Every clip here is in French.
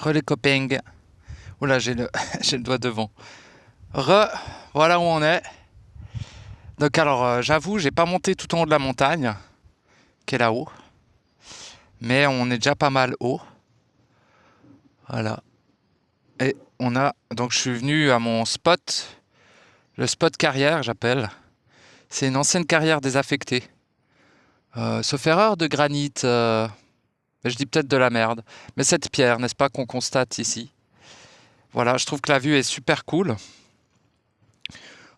Les copains. Oula, j'ai le, j'ai le doigt devant. Voilà où on est. Donc alors, j'avoue, j'ai pas monté tout en haut de la montagne, qui est là-haut. Mais on est déjà pas mal haut. Voilà. Et on a... Donc je suis venu à mon spot. Le spot carrière, j'appelle. C'est une ancienne carrière désaffectée. Sauf erreur de granit. Je dis peut-être de la merde. Mais cette pierre, n'est-ce pas, qu'on constate ici. Voilà, je trouve que la vue est super cool.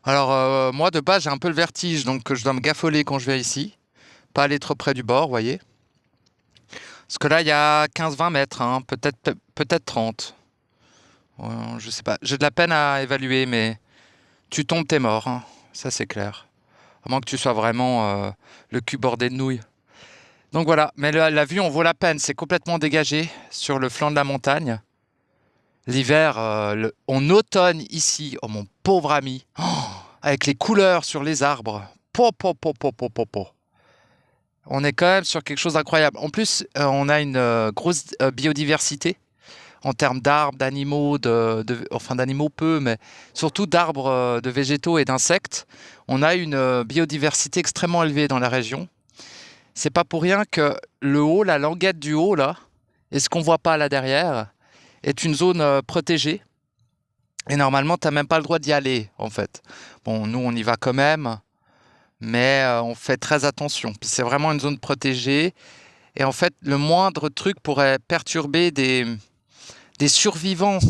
Alors, moi, de base, j'ai un peu le vertige, donc je dois me gaffoler quand je vais ici. Pas aller trop près du bord, vous voyez. Parce que là, il y a 15-20 mètres, hein, peut-être 30. Je sais pas. J'ai de la peine à évaluer, mais tu tombes, t'es mort, hein. Ça, c'est clair. À moins que tu sois vraiment le cul bordé de nouilles. Donc voilà, mais la vue, on vaut la peine. C'est complètement dégagé sur le flanc de la montagne. L'hiver, en automne ici, oh mon pauvre ami, oh, avec les couleurs sur les arbres. Po, po, po, po, po, po, po. On est quand même sur quelque chose d'incroyable. En plus, on a une grosse biodiversité en termes d'arbres, d'animaux, enfin d'animaux peu, mais surtout d'arbres, de végétaux et d'insectes. On a une biodiversité extrêmement élevée dans la région. C'est pas pour rien que le haut, la languette du haut, là, et ce qu'on voit pas là derrière, est une zone protégée. Et normalement, tu n'as même pas le droit d'y aller, en fait. Bon, nous, on y va quand même, mais on fait très attention. Puis c'est vraiment une zone protégée. Et en fait, le moindre truc pourrait perturber des survivants,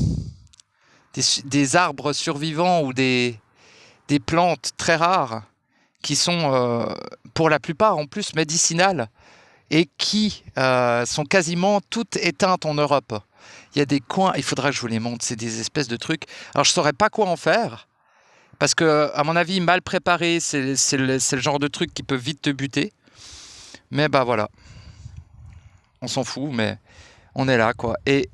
des arbres survivants ou des plantes très rares qui sont, pour la plupart, en plus médicinales et qui sont quasiment toutes éteintes en Europe. Il y a des coins, il faudra que je vous les montre, c'est des espèces de trucs. Alors je ne saurais pas quoi en faire, parce que à mon avis, mal préparé, c'est le genre de truc qui peut vite te buter. Mais bah voilà, on s'en fout, mais on est là, quoi. Et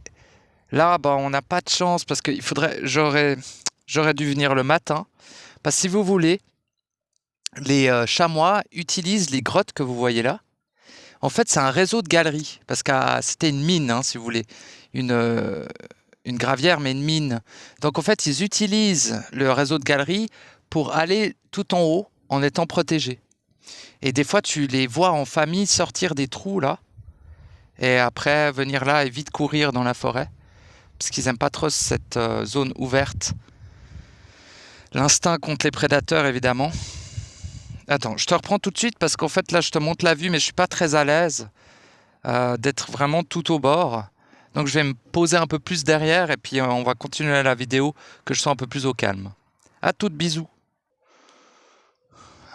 là, bah, on n'a pas de chance, parce que j'aurais dû venir le matin, parce que si vous voulez, les chamois utilisent les grottes que vous voyez là. En fait, c'est un réseau de galeries, parce que c'était une mine, hein, si vous voulez, une gravière, mais une mine. Donc en fait, ils utilisent le réseau de galeries pour aller tout en haut en étant protégés. Et des fois, tu les vois en famille sortir des trous là, et après venir là et vite courir dans la forêt, parce qu'ils n'aiment pas trop cette zone ouverte. L'instinct contre les prédateurs, évidemment. Attends, je te reprends tout de suite parce qu'en fait là je te montre la vue mais je suis pas très à l'aise d'être vraiment tout au bord. Donc je vais me poser un peu plus derrière et puis on va continuer la vidéo que je sois un peu plus au calme. À toutes, bisous.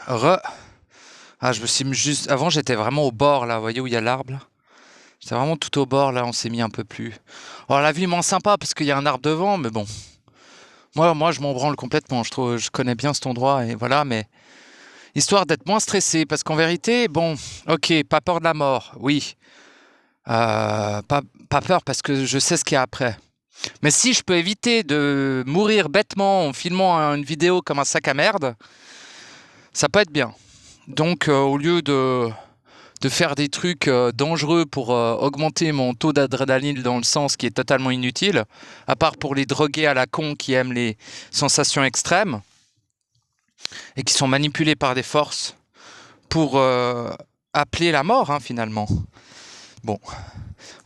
Ah, je me suis mis juste... Avant j'étais vraiment au bord là, vous voyez où il y a l'arbre là. J'étais vraiment tout au bord là, on s'est mis un peu plus. Alors la vue est moins sympa parce qu'il y a un arbre devant mais bon. Moi je m'en branle complètement, je connais bien cet endroit et voilà mais... Histoire d'être moins stressé, parce qu'en vérité, bon, ok, pas peur de la mort, oui. Pas peur parce que je sais ce qu'il y a après. Mais si je peux éviter de mourir bêtement en filmant une vidéo comme un sac à merde, ça peut être bien. Donc, au lieu de faire des trucs dangereux pour augmenter mon taux d'adrénaline dans le sens qui est totalement inutile, à part pour les drogués à la con qui aiment les sensations extrêmes, et qui sont manipulés par des forces pour appeler la mort, hein, finalement. Bon,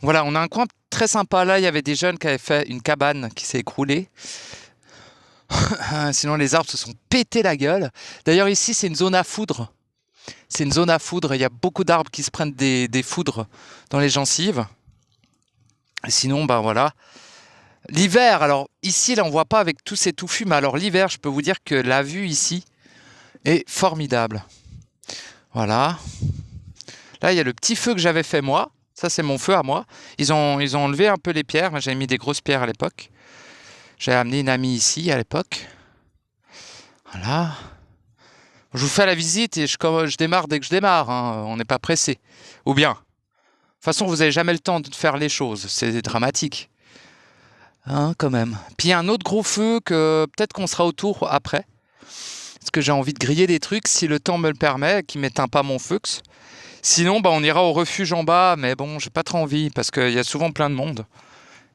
voilà, on a un coin très sympa. Là, il y avait des jeunes qui avaient fait une cabane qui s'est écroulée. Sinon, les arbres se sont pétés la gueule. D'ailleurs, ici, c'est une zone à foudre. C'est une zone à foudre. Il y a beaucoup d'arbres qui se prennent des foudres dans les gencives. Et sinon, ben voilà. L'hiver, alors ici, là, on voit pas avec tous ces touffus, mais alors l'hiver, je peux vous dire que la vue ici est formidable. Voilà. Là, il y a le petit feu que j'avais fait moi. Ça, c'est mon feu à moi. Ils ont enlevé un peu les pierres. J'avais mis des grosses pierres à l'époque. J'ai amené une amie ici à l'époque. Voilà. Je vous fais la visite et je démarre dès que je démarre. Hein. On n'est pas pressé. Ou bien. De toute façon, vous n'avez jamais le temps de faire les choses. C'est dramatique. Hein, quand même. Puis il y a un autre gros feu que peut-être qu'on sera autour après. Parce que j'ai envie de griller des trucs si le temps me le permet, qui m'éteint pas mon feux. Sinon, bah, on ira au refuge en bas, mais bon, j'ai pas trop envie parce qu'il y a souvent plein de monde.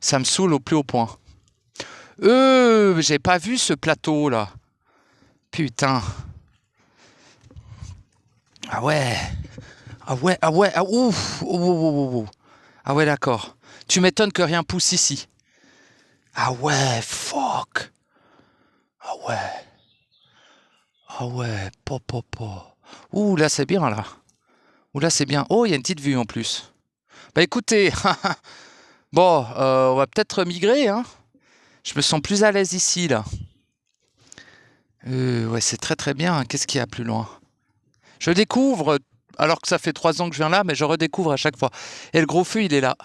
Ça me saoule au plus haut point. J'ai pas vu ce plateau là. Putain. Ah ouais. Ah ouais, ah ouais, ah ouf. Oh, oh, oh, oh. Ah ouais, d'accord. Tu m'étonnes que rien pousse ici. Ah ouais, fuck. Ah ouais. Ah ouais, po. Ouh, là c'est bien là. Ouh là c'est bien. Oh, il y a une petite vue en plus. Bah écoutez, bon, on va peut-être migrer, hein. Je me sens plus à l'aise ici là. Ouais, c'est très très bien. Qu'est-ce qu'il y a plus loin? Je découvre, alors que ça fait 3 ans que je viens là, mais je redécouvre à chaque fois. Et le gros feu, il est là.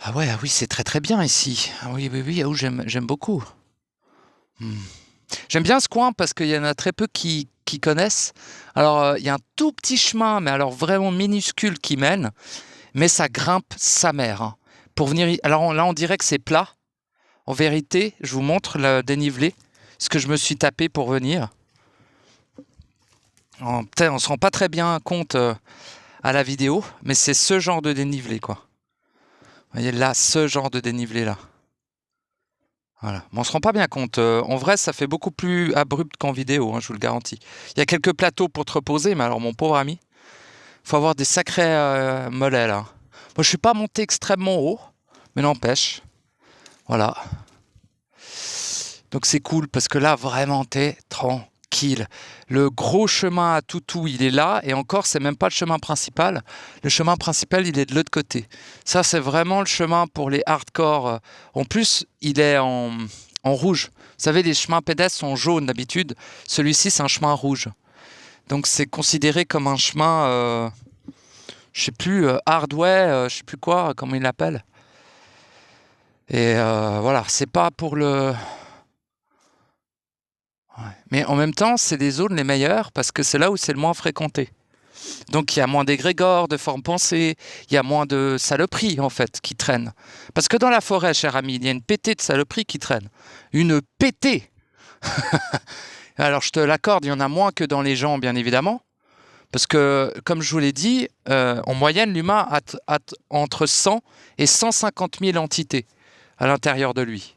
Ah ouais, ah oui, c'est très très bien ici. Ah oui, oh, j'aime beaucoup. J'aime bien ce coin parce qu'il y en a très peu qui connaissent. Alors, il y a un tout petit chemin, mais alors vraiment minuscule qui mène, mais ça grimpe sa mère. Hein. Pour venir, alors là, on dirait que c'est plat. En vérité, je vous montre le dénivelé, ce que je me suis tapé pour venir. Peut-être on se rend pas très bien compte à la vidéo, mais c'est ce genre de dénivelé, quoi. Vous voyez là, ce genre de dénivelé là. Voilà. Mais on se rend pas bien compte. En vrai, ça fait beaucoup plus abrupt qu'en vidéo, hein, je vous le garantis. Il y a quelques plateaux pour te reposer, mais alors mon pauvre ami, faut avoir des sacrés mollets là. Moi, je suis pas monté extrêmement haut, mais n'empêche. Voilà. Donc c'est cool parce que là, vraiment, t'es tranquille. Le gros chemin à Toutou, il est là. Et encore, c'est même pas le chemin principal. Le chemin principal, il est de l'autre côté. Ça, c'est vraiment le chemin pour les hardcore. En plus, il est en rouge. Vous savez, les chemins pédestres sont jaunes d'habitude. Celui-ci, c'est un chemin rouge. Donc c'est considéré comme un chemin, je sais plus, hardware, je sais plus quoi, comment il l'appelle. Et voilà, c'est pas pour le... Ouais. Mais en même temps, c'est des zones les meilleures parce que c'est là où c'est le moins fréquenté. Donc il y a moins d'égrégores, de formes pensées, il y a moins de saloperies en fait qui traînent. Parce que dans la forêt, cher ami, il y a une pétée de saloperies qui traînent. Une pétée. Alors je te l'accorde, il y en a moins que dans les gens, bien évidemment. Parce que, comme je vous l'ai dit, en moyenne, l'humain a entre 100 et 150 000 entités à l'intérieur de lui.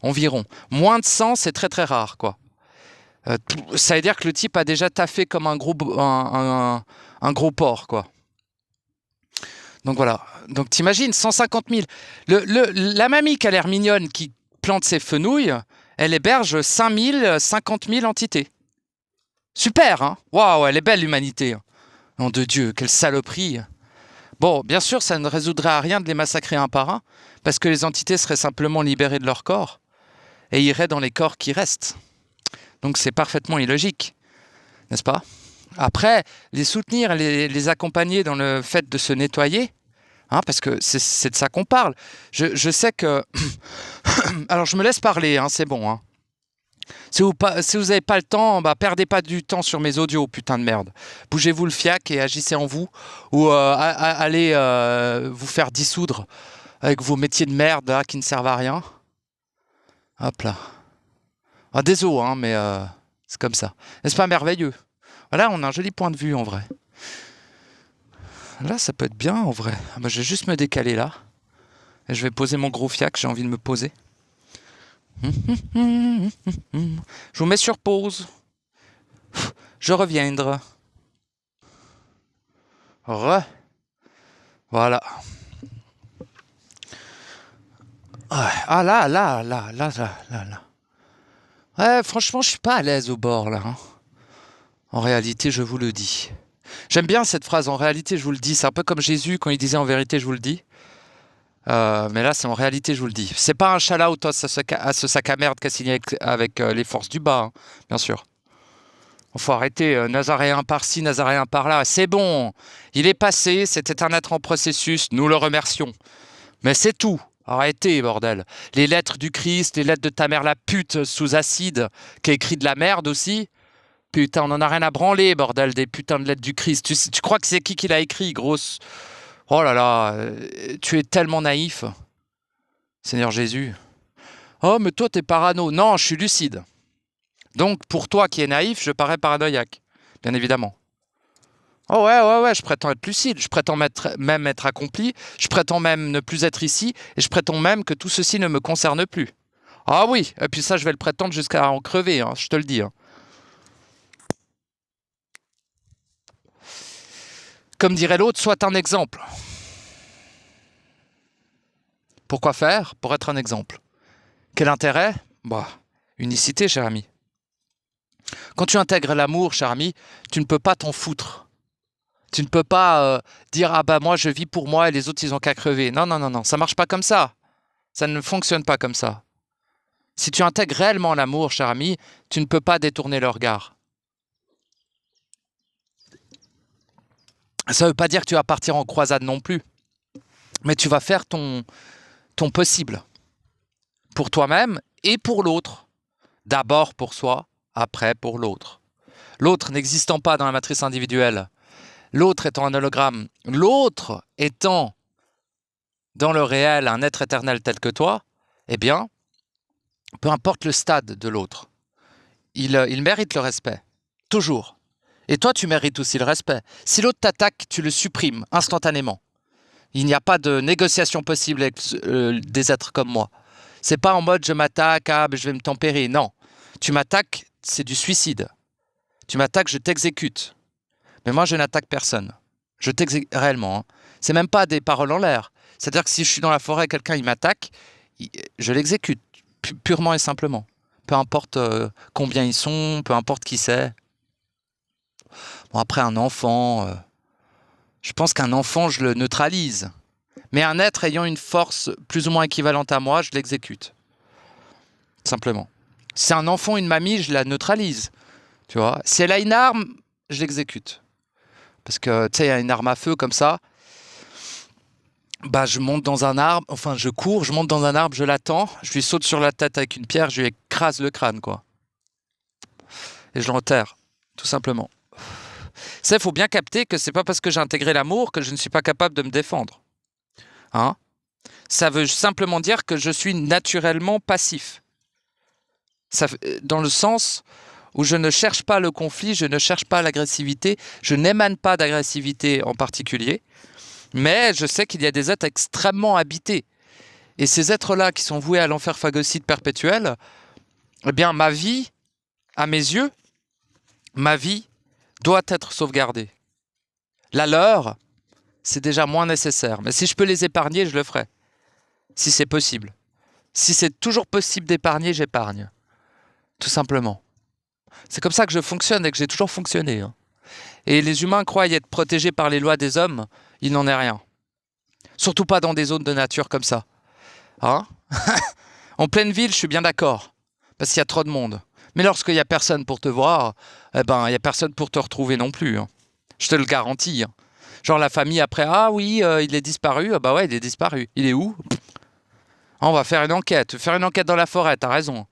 Environ. Moins de 100, c'est très très rare, quoi. Ça veut dire que le type a déjà taffé comme un gros porc, quoi. Donc voilà. Donc t'imagines, 150 000. La mamie qui a l'air mignonne, qui plante ses fenouilles, elle héberge 5 000, 50 000 entités. Super, hein? Waouh, elle est belle l'humanité. Nom de Dieu, quelle saloperie. Bon, bien sûr, ça ne résoudrait à rien de les massacrer un par un, parce que les entités seraient simplement libérées de leur corps et iraient dans les corps qui restent. Donc c'est parfaitement illogique, n'est-ce pas? Après, les soutenir, les accompagner dans le fait de se nettoyer, hein, parce que c'est de ça qu'on parle. Je sais que... Alors je me laisse parler, hein, c'est bon. Hein. Si vous n'avez pas le temps, bah, perdez pas du temps sur mes audios, putain de merde. Bougez-vous le fiac et agissez en vous, ou allez vous faire dissoudre avec vos métiers de merde là, qui ne servent à rien. Hop là. Ah, désolé, hein, mais c'est comme ça. N'est-ce pas merveilleux? Voilà, on a un joli point de vue en vrai. Là, ça peut être bien en vrai. Ah, bah, je vais juste me décaler là. Et je vais poser mon gros fiac, j'ai envie de me poser. Je vous mets sur pause. Je reviendrai. Voilà. Ah là. Ouais, franchement, je suis pas à l'aise au bord là. Hein. En réalité, je vous le dis. J'aime bien cette phrase, en réalité, je vous le dis. C'est un peu comme Jésus quand il disait en vérité, je vous le dis. Mais là, c'est en réalité, je vous le dis. C'est pas un shout-out à ce sac à merde qu'a signé avec les forces du bas, hein, bien sûr. Il faut arrêter, Nazaréen par-ci, Nazaréen par-là. C'est bon, il est passé, c'était un être en processus, nous le remercions. Mais c'est tout, arrêtez, bordel. Les lettres du Christ, les lettres de ta mère la pute sous acide, qui a écrit de la merde aussi. Putain, on en a rien à branler, bordel, des putains de lettres du Christ. Tu crois que c'est qui l'a écrit, grosse... Oh là là, tu es tellement naïf, Seigneur Jésus. Oh, mais toi, t'es parano. Non, je suis lucide. Donc, pour toi qui es naïf, je parais paranoïaque, bien évidemment. Oh ouais, ouais, ouais, je prétends être lucide, je prétends même être accompli, je prétends même ne plus être ici, et je prétends même que tout ceci ne me concerne plus. Ah oui, et puis ça, je vais le prétendre jusqu'à en crever, hein, je te le dis, hein. Comme dirait l'autre, sois un exemple. Pourquoi faire? Pour être un exemple. Quel intérêt? Bah, unicité, cher ami. Quand tu intègres l'amour, cher ami, tu ne peux pas t'en foutre. Tu ne peux pas dire ah bah moi je vis pour moi et les autres ils ont qu'à crever. Non, non, non, non, ça marche pas comme ça. Ça ne fonctionne pas comme ça. Si tu intègres réellement l'amour, cher ami, tu ne peux pas détourner le regard. Ça ne veut pas dire que tu vas partir en croisade non plus, mais tu vas faire ton possible pour toi-même et pour l'autre. D'abord pour soi, après pour l'autre. L'autre n'existant pas dans la matrice individuelle, l'autre étant un hologramme, l'autre étant dans le réel un être éternel tel que toi, eh bien, peu importe le stade de l'autre, il mérite le respect. Toujours. Et toi, tu mérites aussi le respect. Si l'autre t'attaque, tu le supprimes instantanément. Il n'y a pas de négociation possible avec des êtres comme moi. C'est pas en mode je m'attaque, ah, je vais me tempérer. Non. Tu m'attaques, c'est du suicide. Tu m'attaques, je t'exécute. Mais moi, je n'attaque personne. Je t'exécute réellement. Hein. C'est même pas des paroles en l'air. C'est-à-dire que si je suis dans la forêt, quelqu'un il m'attaque, je l'exécute purement et simplement. Peu importe combien ils sont, peu importe qui c'est. Bon, après, un enfant, je pense qu'un enfant, je le neutralise. Mais un être ayant une force plus ou moins équivalente à moi, je l'exécute. Simplement. Si c'est un enfant, une mamie, je la neutralise. Tu vois. Si elle a une arme, je l'exécute. Parce que, tu sais, il y a une arme à feu comme ça. Bah, je monte dans un arbre, enfin, je cours, je monte dans un arbre, je l'attends, je lui saute sur la tête avec une pierre, je lui écrase le crâne, quoi. Et je l'enterre, tout simplement. Ça, il faut bien capter que c'est pas parce que j'ai intégré l'amour que je ne suis pas capable de me défendre. Hein? Ça veut simplement dire que je suis naturellement passif. Ça, dans le sens où je ne cherche pas le conflit, je ne cherche pas l'agressivité, je n'émane pas d'agressivité en particulier, mais je sais qu'il y a des êtres extrêmement habités. Et ces êtres-là qui sont voués à l'enfer phagocyte perpétuel, eh bien, ma vie, à mes yeux, ma vie doit être sauvegardée. La leur, c'est déjà moins nécessaire. Mais si je peux les épargner, je le ferai. Si c'est possible. Si c'est toujours possible d'épargner, j'épargne. Tout simplement. C'est comme ça que je fonctionne et que j'ai toujours fonctionné. Hein. Et les humains croient être protégés par les lois des hommes, il n'en est rien. Surtout pas dans des zones de nature comme ça. Hein? En pleine ville, je suis bien d'accord. Parce qu'il y a trop de monde. Mais lorsqu'il n'y a personne pour te voir, eh ben, il n'y a personne pour te retrouver non plus. Hein. Je te le garantis. Hein. Genre la famille après, ah oui, il est disparu. Ah bah ouais, il est disparu. Il est où? On va faire une enquête. Faire une enquête dans la forêt, t'as raison.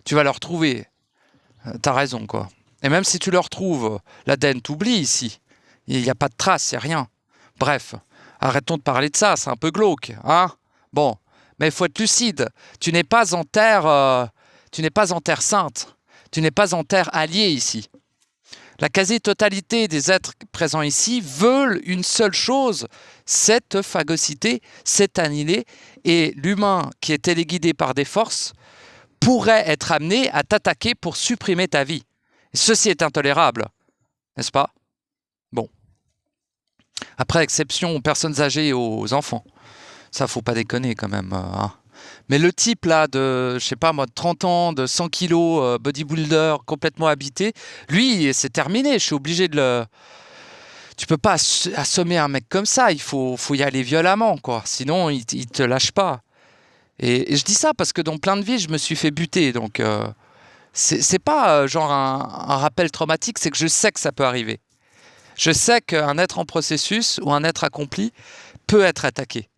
Tu vas le retrouver. T'as raison, quoi. Et même si tu le retrouves, l'ADN t'oublie ici. Il n'y a pas de traces, il n'y a rien. Bref, arrêtons de parler de ça, c'est un peu glauque. Hein? Bon, mais il faut être lucide. Tu n'es pas en terre, tu n'es pas en terre sainte. Tu n'es pas en terre alliée ici. La quasi-totalité des êtres présents ici veulent une seule chose, cette phagocyté, cette annihilée, et l'humain qui est téléguidé par des forces pourrait être amené à t'attaquer pour supprimer ta vie. Ceci est intolérable, n'est-ce pas? Bon. Après, exception aux personnes âgées et aux enfants. Ça, faut pas déconner quand même. Hein. Mais le type là de, je sais pas moi, de 30 ans, de 100 kilos, bodybuilder, complètement habité, lui, c'est terminé. Je suis obligé de le... Tu peux pas assommer un mec comme ça. Il faut y aller violemment, quoi. Sinon, il te lâche pas. Et je dis ça parce que dans plein de vies, je me suis fait buter. Donc, c'est pas genre un rappel traumatique, c'est que je sais que ça peut arriver. Je sais qu'un être en processus ou un être accompli peut être attaqué.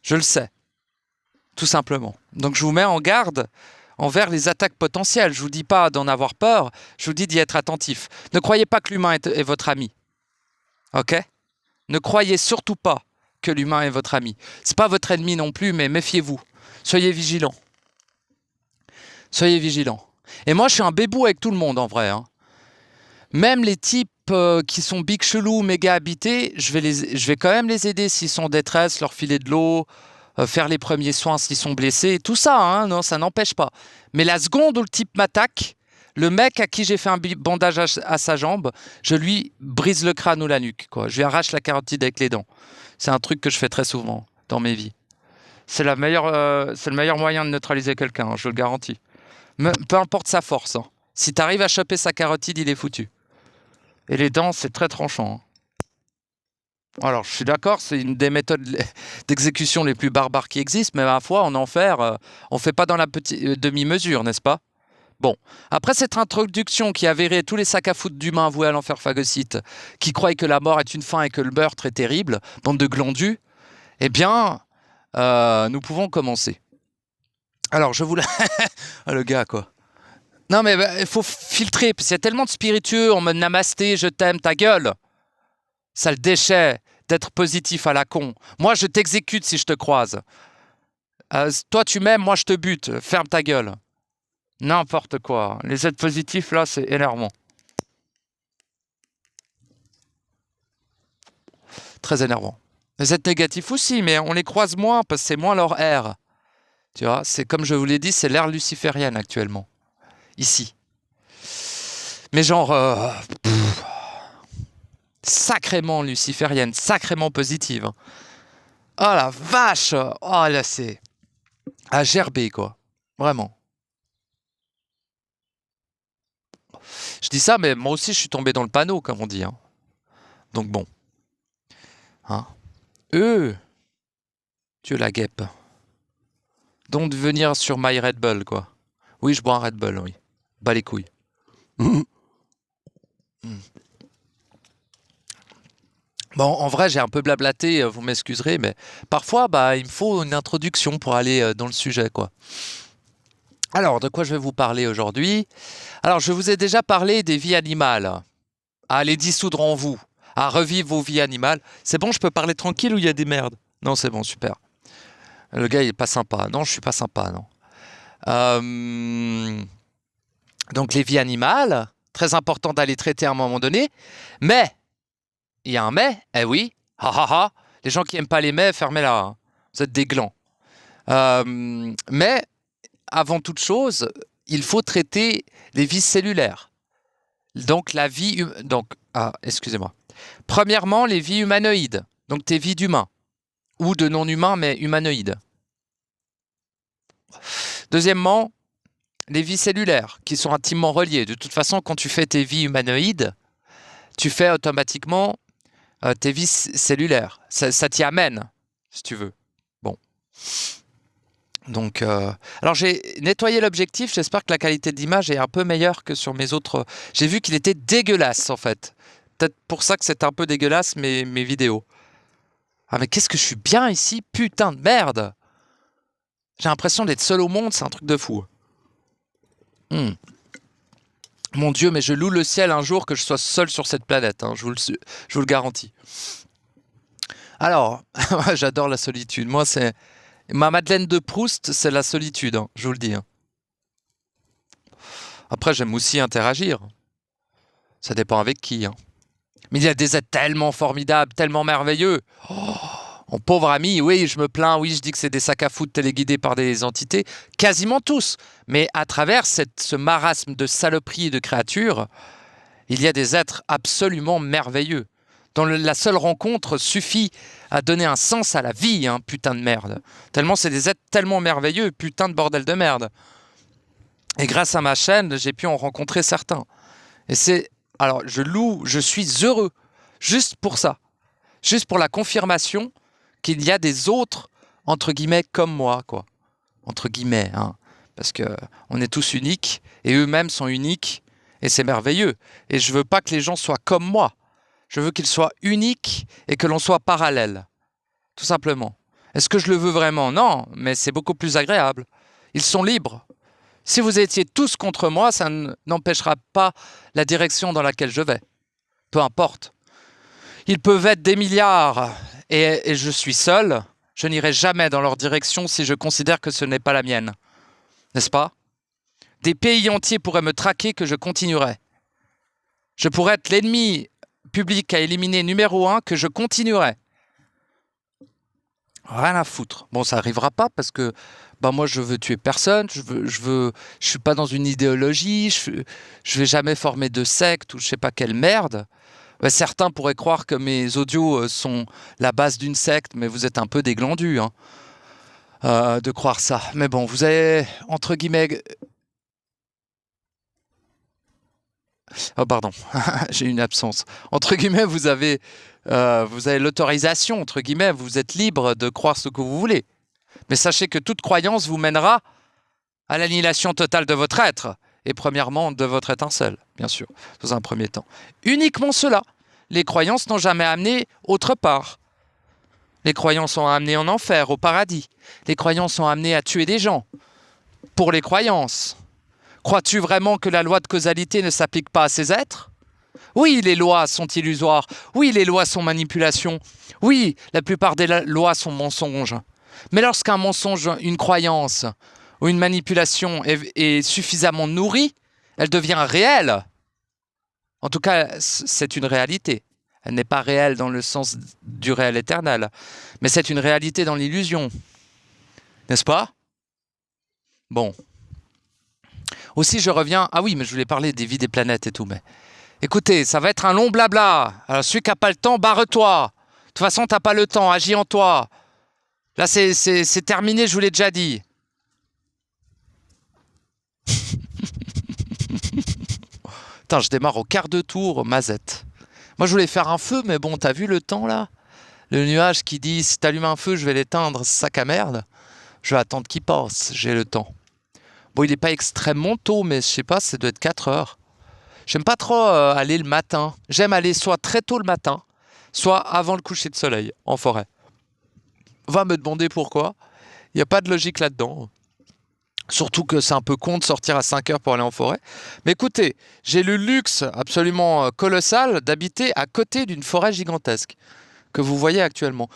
Je le sais. Tout simplement. Donc je vous mets en garde envers les attaques potentielles. Je ne vous dis pas d'en avoir peur, je vous dis d'y être attentif. Ne croyez pas que l'humain est votre ami. Ok? Ne croyez surtout pas que l'humain est votre ami. Ce n'est pas votre ennemi non plus, mais méfiez-vous. Soyez vigilants. Soyez vigilants. Et moi, je suis un bébou avec tout le monde, en vrai. Hein. Même les types qui sont big chelou, méga habités, je vais quand même les aider s'ils sont en détresse, leur filer de l'eau, faire les premiers soins s'ils sont blessés, tout ça, hein, non, ça n'empêche pas. Mais la seconde où le type m'attaque, le mec à qui j'ai fait un bandage à sa jambe, je lui brise le crâne ou la nuque, quoi. Je lui arrache la carotide avec les dents. C'est un truc que je fais très souvent dans mes vies. C'est le meilleur moyen de neutraliser quelqu'un, hein, je le garantis. Peu importe sa force. Hein. Si tu arrives à choper sa carotide, il est foutu. Et les dents, c'est très tranchant. Hein. Alors, je suis d'accord, c'est une des méthodes d'exécution les plus barbares qui existent, mais à la fois, en enfer, on ne fait pas dans la petite demi-mesure, n'est-ce pas? Bon, après cette introduction qui a avéré tous les sacs à foutre d'humains voués à l'enfer phagocyte, qui croient que la mort est une fin et que le meurtre est terrible, bande de glandus, eh bien, nous pouvons commencer. Alors, je vous la... Ah, le gars, quoi. Non, mais il faut filtrer, parce qu'il y a tellement de spiritueux en mode namasté, je t'aime, ta gueule. Sale déchet d'être positif à la con. Moi, je t'exécute si je te croise. Toi, tu m'aimes, moi, je te bute. Ferme ta gueule. N'importe quoi. Les êtres positifs, là, c'est énervant. Très énervant. Les êtres négatifs aussi, mais on les croise moins parce que c'est moins leur air. Tu vois, c'est comme je vous l'ai dit, c'est l'ère luciférienne actuellement. Ici. Mais genre... sacrément luciférienne, sacrément positive. Oh la vache! Oh là, c'est... à gerber, quoi. Vraiment. Je dis ça, mais moi aussi, je suis tombé dans le panneau, comme on dit. Hein. Donc bon. Hein? Dieu la guêpe. Donc venir sur My Red Bull, quoi. Oui, je bois un Red Bull, oui. Bas les couilles. Bon, en vrai, j'ai un peu blablaté, vous m'excuserez, mais parfois, il me faut une introduction pour aller dans le sujet, quoi. Alors, de quoi je vais vous parler aujourd'hui? Alors, je vous ai déjà parlé des vies animales, à les dissoudre en vous, à revivre vos vies animales. C'est bon, je peux parler tranquille ou il y a des merdes? Non, c'est bon, super. Le gars, il est pas sympa. Non, je suis pas sympa, non. Donc, les vies animales, très important d'aller traiter à un moment donné, mais... il y a un mais, eh oui, les gens qui n'aiment pas les mais, fermez-la, hein. Vous êtes des glands. Mais, avant toute chose, il faut traiter les vies cellulaires. Donc, la vie... excusez-moi. Premièrement, les vies humanoïdes. Donc, tes vies d'humains. Ou de non-humains, mais humanoïdes. Deuxièmement, les vies cellulaires, qui sont intimement reliées. De toute façon, quand tu fais tes vies humanoïdes, tu fais automatiquement... tes vies cellulaires. Ça t'y amène, si tu veux. Bon. Donc, alors j'ai nettoyé l'objectif. J'espère que la qualité d'image est un peu meilleure que sur mes autres... J'ai vu qu'il était dégueulasse, en fait. Peut-être pour ça que c'est un peu dégueulasse, mes vidéos. Ah, mais qu'est-ce que je suis bien ici? Putain de merde! J'ai l'impression d'être seul au monde. C'est un truc de fou. Mon Dieu, mais je loue le ciel un jour que je sois seul sur cette planète, hein, je vous le garantis. Alors, j'adore la solitude. Moi, c'est... ma Madeleine de Proust, c'est la solitude, hein, je vous le dis. Hein. Après, j'aime aussi interagir. Ça dépend avec qui. Hein. Mais il y a des êtres tellement formidables, tellement merveilleux. Oh, mon pauvre ami, oui, je me plains, oui, je dis que c'est des sacs à foutre téléguidés par des entités. Quasiment tous. Mais à travers ce marasme de saloperies et de créatures, il y a des êtres absolument merveilleux, dont la seule rencontre suffit à donner un sens à la vie, hein, putain de merde. Tellement c'est des êtres tellement merveilleux, putain de bordel de merde. Et grâce à ma chaîne, j'ai pu en rencontrer certains. Et c'est... alors, je suis heureux, juste pour ça. Juste pour la confirmation qu'il y a des autres, entre guillemets, comme moi, quoi. Entre guillemets, hein. Parce qu'on est tous uniques, et eux-mêmes sont uniques, et c'est merveilleux. Et je veux pas que les gens soient comme moi. Je veux qu'ils soient uniques et que l'on soit parallèles. Tout simplement. Est-ce que je le veux vraiment? Non, mais c'est beaucoup plus agréable. Ils sont libres. Si vous étiez tous contre moi, ça n'empêchera pas la direction dans laquelle je vais. Peu importe. Ils peuvent être des milliards et je suis seul. Je n'irai jamais dans leur direction si je considère que ce n'est pas la mienne. N'est-ce pas? Des pays entiers pourraient me traquer que je continuerai. Je pourrais être l'ennemi public à éliminer numéro 1 que je continuerai. Rien à foutre. Bon, ça arrivera pas parce que bah moi je veux tuer personne, je suis pas dans une idéologie, je vais jamais former de secte ou je sais pas quelle merde. Bah, certains pourraient croire que mes audios sont la base d'une secte, mais vous êtes un peu des glandus hein, de croire ça. Mais bon, vous avez entre guillemets. Oh pardon, j'ai une absence. Entre guillemets, vous avez l'autorisation, entre guillemets, vous êtes libre de croire ce que vous voulez. Mais sachez que toute croyance vous mènera à l'annihilation totale de votre être, et premièrement de votre étincelle, bien sûr, dans un premier temps. Uniquement cela. Les croyances n'ont jamais amené autre part. Les croyances ont amené en enfer, au paradis. Les croyances ont amené à tuer des gens. Pour les croyances. Crois-tu vraiment que la loi de causalité ne s'applique pas à ces êtres? Oui, les lois sont illusoires. Oui, les lois sont manipulations. Oui, la plupart des lois sont mensonges. Mais lorsqu'un mensonge, une croyance ou une manipulation est suffisamment nourrie, elle devient réelle. En tout cas, c'est une réalité. Elle n'est pas réelle dans le sens du réel éternel. Mais c'est une réalité dans l'illusion. N'est-ce pas? Bon. Aussi, je reviens... Ah oui, mais je voulais parler des vies des planètes et tout, mais... Écoutez, ça va être un long blabla. Alors, celui qui n'a pas le temps, barre-toi. De toute façon, tu n'as pas le temps, agis en toi. Là, c'est terminé, je vous l'ai déjà dit. Putain, je démarre au quart de tour, mazette. Moi, je voulais faire un feu, mais bon, t'as vu le temps, là? Le nuage qui dit, si t'allumes un feu, je vais l'éteindre, sac à merde. Je vais attendre qu'il passe, j'ai le temps. Bon, il n'est pas extrêmement tôt, mais je sais pas, ça doit être 4 heures. J'aime pas trop aller le matin. J'aime aller soit très tôt le matin, soit avant le coucher de soleil, en forêt. Va me demander pourquoi. Il n'y a pas de logique là-dedans. Surtout que c'est un peu con de sortir à 5 heures pour aller en forêt. Mais écoutez, j'ai le luxe absolument colossal d'habiter à côté d'une forêt gigantesque que vous voyez actuellement.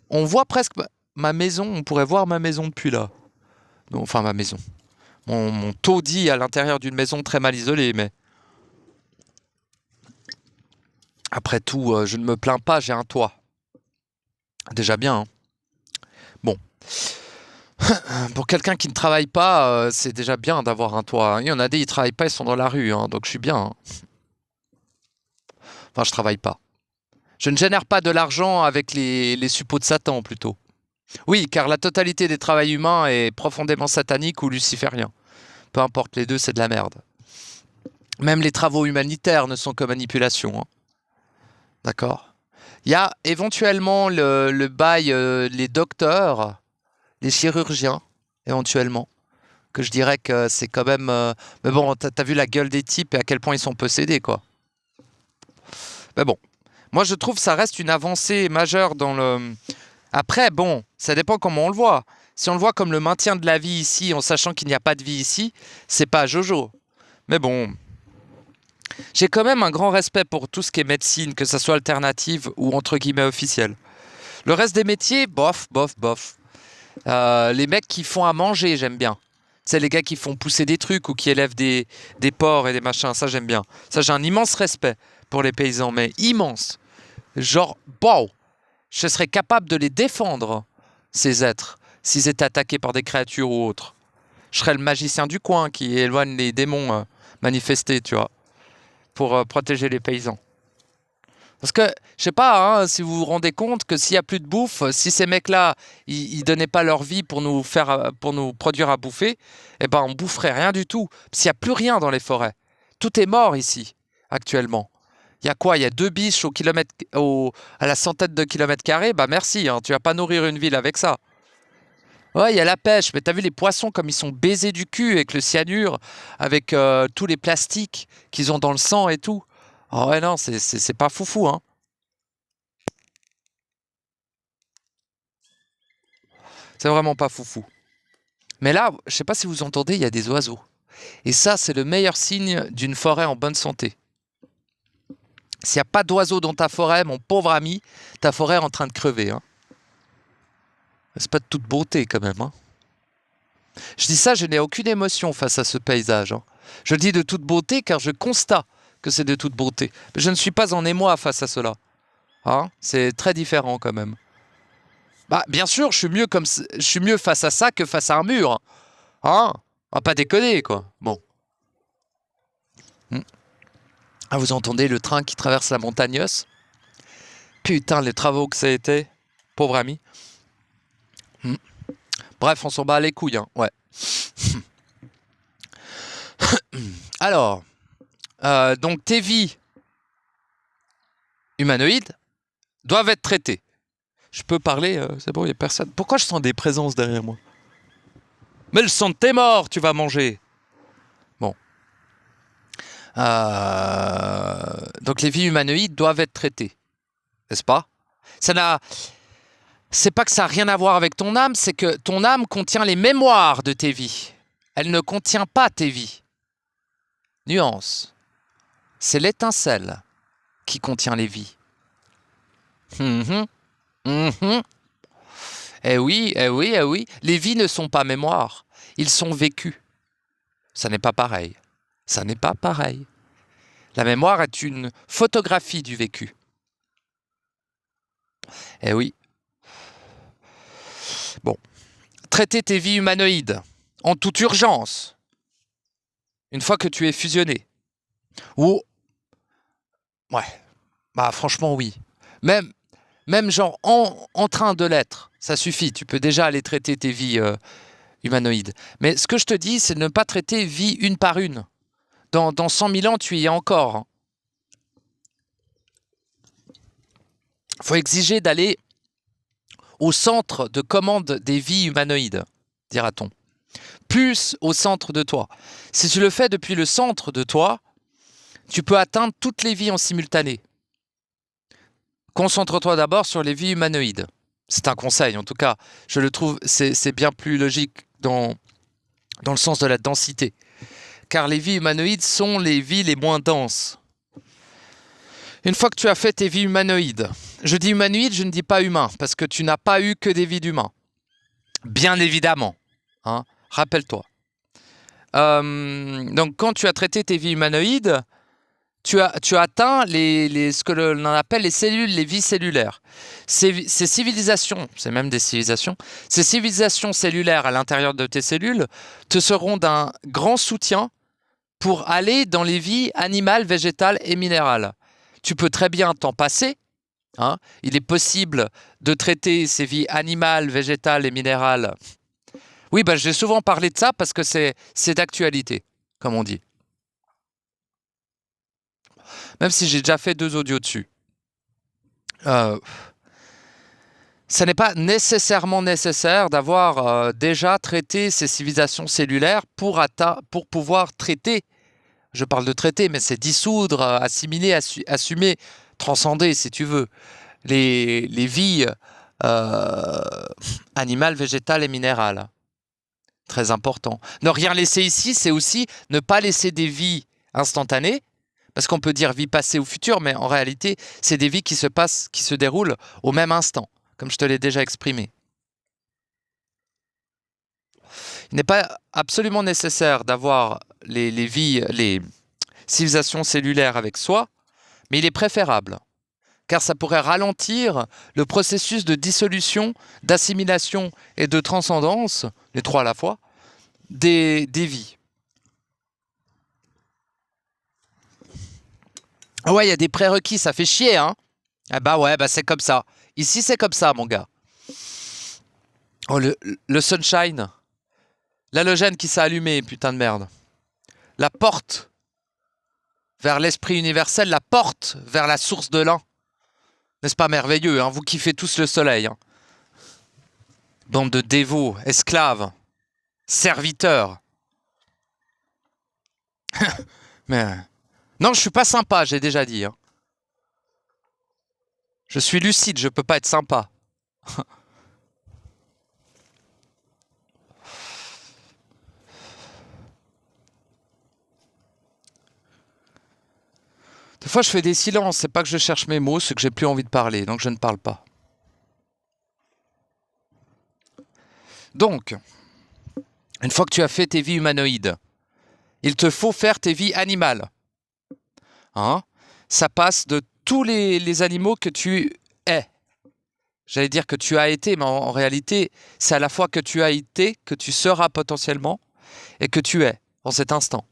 On voit presque ma maison, on pourrait voir ma maison depuis là. Non, enfin, ma maison. Mon taudis à l'intérieur d'une maison très mal isolée, mais... Après tout, je ne me plains pas, j'ai un toit. Déjà bien, hein. Bon. Pour quelqu'un qui ne travaille pas, c'est déjà bien d'avoir un toit, hein. Il y en a des, ils ne travaillent pas, ils sont dans la rue, hein, donc je suis bien, hein. Enfin, je ne travaille pas. Je ne génère pas de l'argent avec les suppôts de Satan, plutôt. Oui, car la totalité des travails humains est profondément satanique ou luciférien. Peu importe, les deux, c'est de la merde. Même les travaux humanitaires ne sont que manipulation, hein. D'accord? Il y a éventuellement le bail, les docteurs, les chirurgiens, éventuellement, que je dirais que c'est quand même... Mais bon, t'as vu la gueule des types et à quel point ils sont possédés, quoi. Mais bon, moi je trouve que ça reste une avancée majeure dans le... Après, bon, ça dépend comment on le voit. Si on le voit comme le maintien de la vie ici, en sachant qu'il n'y a pas de vie ici, c'est pas Jojo. Mais bon... J'ai quand même un grand respect pour tout ce qui est médecine, que ça soit alternative ou entre guillemets officielle. Le reste des métiers, bof, bof, bof. Les mecs qui font à manger, j'aime bien. C'est les gars qui font pousser des trucs ou qui élèvent des porcs et des machins, ça j'aime bien. Ça, j'ai un immense respect pour les paysans, mais immense. Genre, wow, je serais capable de les défendre, ces êtres, s'ils étaient attaqués par des créatures ou autres. Je serais le magicien du coin qui éloigne les démons manifestés, tu vois, pour protéger les paysans. Parce que, je sais pas, hein, si vous vous rendez compte que s'il n'y a plus de bouffe, si ces mecs-là, ils donnaient pas leur vie pour nous produire à bouffer, eh ben on boufferait rien du tout. S'il n'y a plus rien dans les forêts. Tout est mort ici, actuellement. Il y a quoi? Il y a 2 biches à la centaine de kilomètres carrés? Bah merci, hein, tu vas pas nourrir une ville avec ça. Ouais, il y a la pêche, mais t'as vu les poissons comme ils sont baisés du cul avec le cyanure, avec tous les plastiques qu'ils ont dans le sang et tout. Oh ouais, non, c'est pas foufou, hein. C'est vraiment pas foufou. Mais là, je sais pas si vous entendez, il y a des oiseaux. Et ça, c'est le meilleur signe d'une forêt en bonne santé. S'il n'y a pas d'oiseaux dans ta forêt, mon pauvre ami, ta forêt est en train de crever, hein. C'est pas de toute beauté quand même, hein. Je dis ça, je n'ai aucune émotion face à ce paysage, hein. Je le dis de toute beauté car je constate que c'est de toute beauté. Mais je ne suis pas en émoi face à cela. Hein, c'est très différent quand même. Bah, bien sûr, je suis mieux face à ça que face à un mur. Hein, on va pas déconner, quoi. Bon. Ah, vous entendez le train qui traverse la montagneuse? Putain, les travaux que ça a été. Pauvre ami. Bref, on s'en bat les couilles, hein. Ouais. Alors, donc tes vies humanoïdes doivent être traitées. Je peux parler, c'est bon, il n'y a personne. Pourquoi je sens des présences derrière moi? Mais le sang de tes morts, tu vas manger. Bon. Donc les vies humanoïdes doivent être traitées. N'est-ce pas? C'est pas que ça n'a rien à voir avec ton âme, c'est que ton âme contient les mémoires de tes vies. Elle ne contient pas tes vies. Nuance. C'est l'étincelle qui contient les vies. Eh oui, eh oui, eh oui. Les vies ne sont pas mémoires. Ils sont vécus. Ça n'est pas pareil. Ça n'est pas pareil. La mémoire est une photographie du vécu. Eh oui. Bon. Traiter tes vies humanoïdes en toute urgence. Une fois que tu es fusionné. Ou... Ouais. Bah franchement oui. Même genre en train de l'être. Ça suffit. Tu peux déjà aller traiter tes vies humanoïdes. Mais ce que je te dis, c'est de ne pas traiter vie une par une. Dans 100 000 ans, tu y es encore. Il faut exiger d'aller au centre de commande des vies humanoïdes, dira-t-on. Plus au centre de toi. Si tu le fais depuis le centre de toi, tu peux atteindre toutes les vies en simultané. Concentre-toi d'abord sur les vies humanoïdes. C'est un conseil, en tout cas. Je le trouve, c'est bien plus logique dans le sens de la densité. Car les vies humanoïdes sont les vies les moins denses. Une fois que tu as fait tes vies humanoïdes, je dis humanoïdes, je ne dis pas humain, parce que tu n'as pas eu que des vies d'humains. Bien évidemment. Hein, rappelle-toi. Donc, quand tu as traité tes vies humanoïdes, tu as atteint ce que l'on appelle les cellules, les vies cellulaires. Ces civilisations, c'est même des civilisations, ces civilisations cellulaires à l'intérieur de tes cellules te seront d'un grand soutien pour aller dans les vies animales, végétales et minérales. Tu peux très bien t'en passer. Hein. Il est possible de traiter ces vies animales, végétales et minérales. Oui, bah, j'ai souvent parlé de ça parce que c'est d'actualité, comme on dit. Même si j'ai déjà fait 2 audios dessus. Ça n'est pas nécessairement nécessaire d'avoir déjà traité ces civilisations cellulaires pour pouvoir traiter. Je parle de traiter, mais c'est dissoudre, assimiler, assumer, transcender, si tu veux, les vies animales, végétales et minérales. Très important. Ne rien laisser ici, c'est aussi ne pas laisser des vies instantanées, parce qu'on peut dire vie passée ou future, mais en réalité, c'est des vies qui se déroulent au même instant, comme je te l'ai déjà exprimé. Il n'est pas absolument nécessaire d'avoir les civilisations cellulaires avec soi, mais il est préférable, car ça pourrait ralentir le processus de dissolution, d'assimilation et de transcendance, les trois à la fois, des vies. Ah ouais, il y a des prérequis, ça fait chier, hein? Ah bah ouais, bah c'est comme ça. Ici, c'est comme ça, mon gars. Oh, le sunshine. L'halogène qui s'est allumé, putain de merde. La porte vers l'esprit universel, la porte vers la source de l'un. N'est-ce pas merveilleux, hein? Vous kiffez tous le soleil. Hein? Bande de dévots, esclaves, serviteurs. Mais... Non, je suis pas sympa, j'ai déjà dit. Hein. Je suis lucide, je peux pas être sympa. Des fois, je fais des silences. C'est pas que je cherche mes mots, c'est que j'ai plus envie de parler, donc je ne parle pas. Donc, une fois que tu as fait tes vies humanoïdes, il te faut faire tes vies animales. hein, ça passe de tous les animaux que tu es. J'allais dire que tu as été, mais en réalité, c'est à la fois que tu as été, que tu seras potentiellement, et que tu es, en cet instant.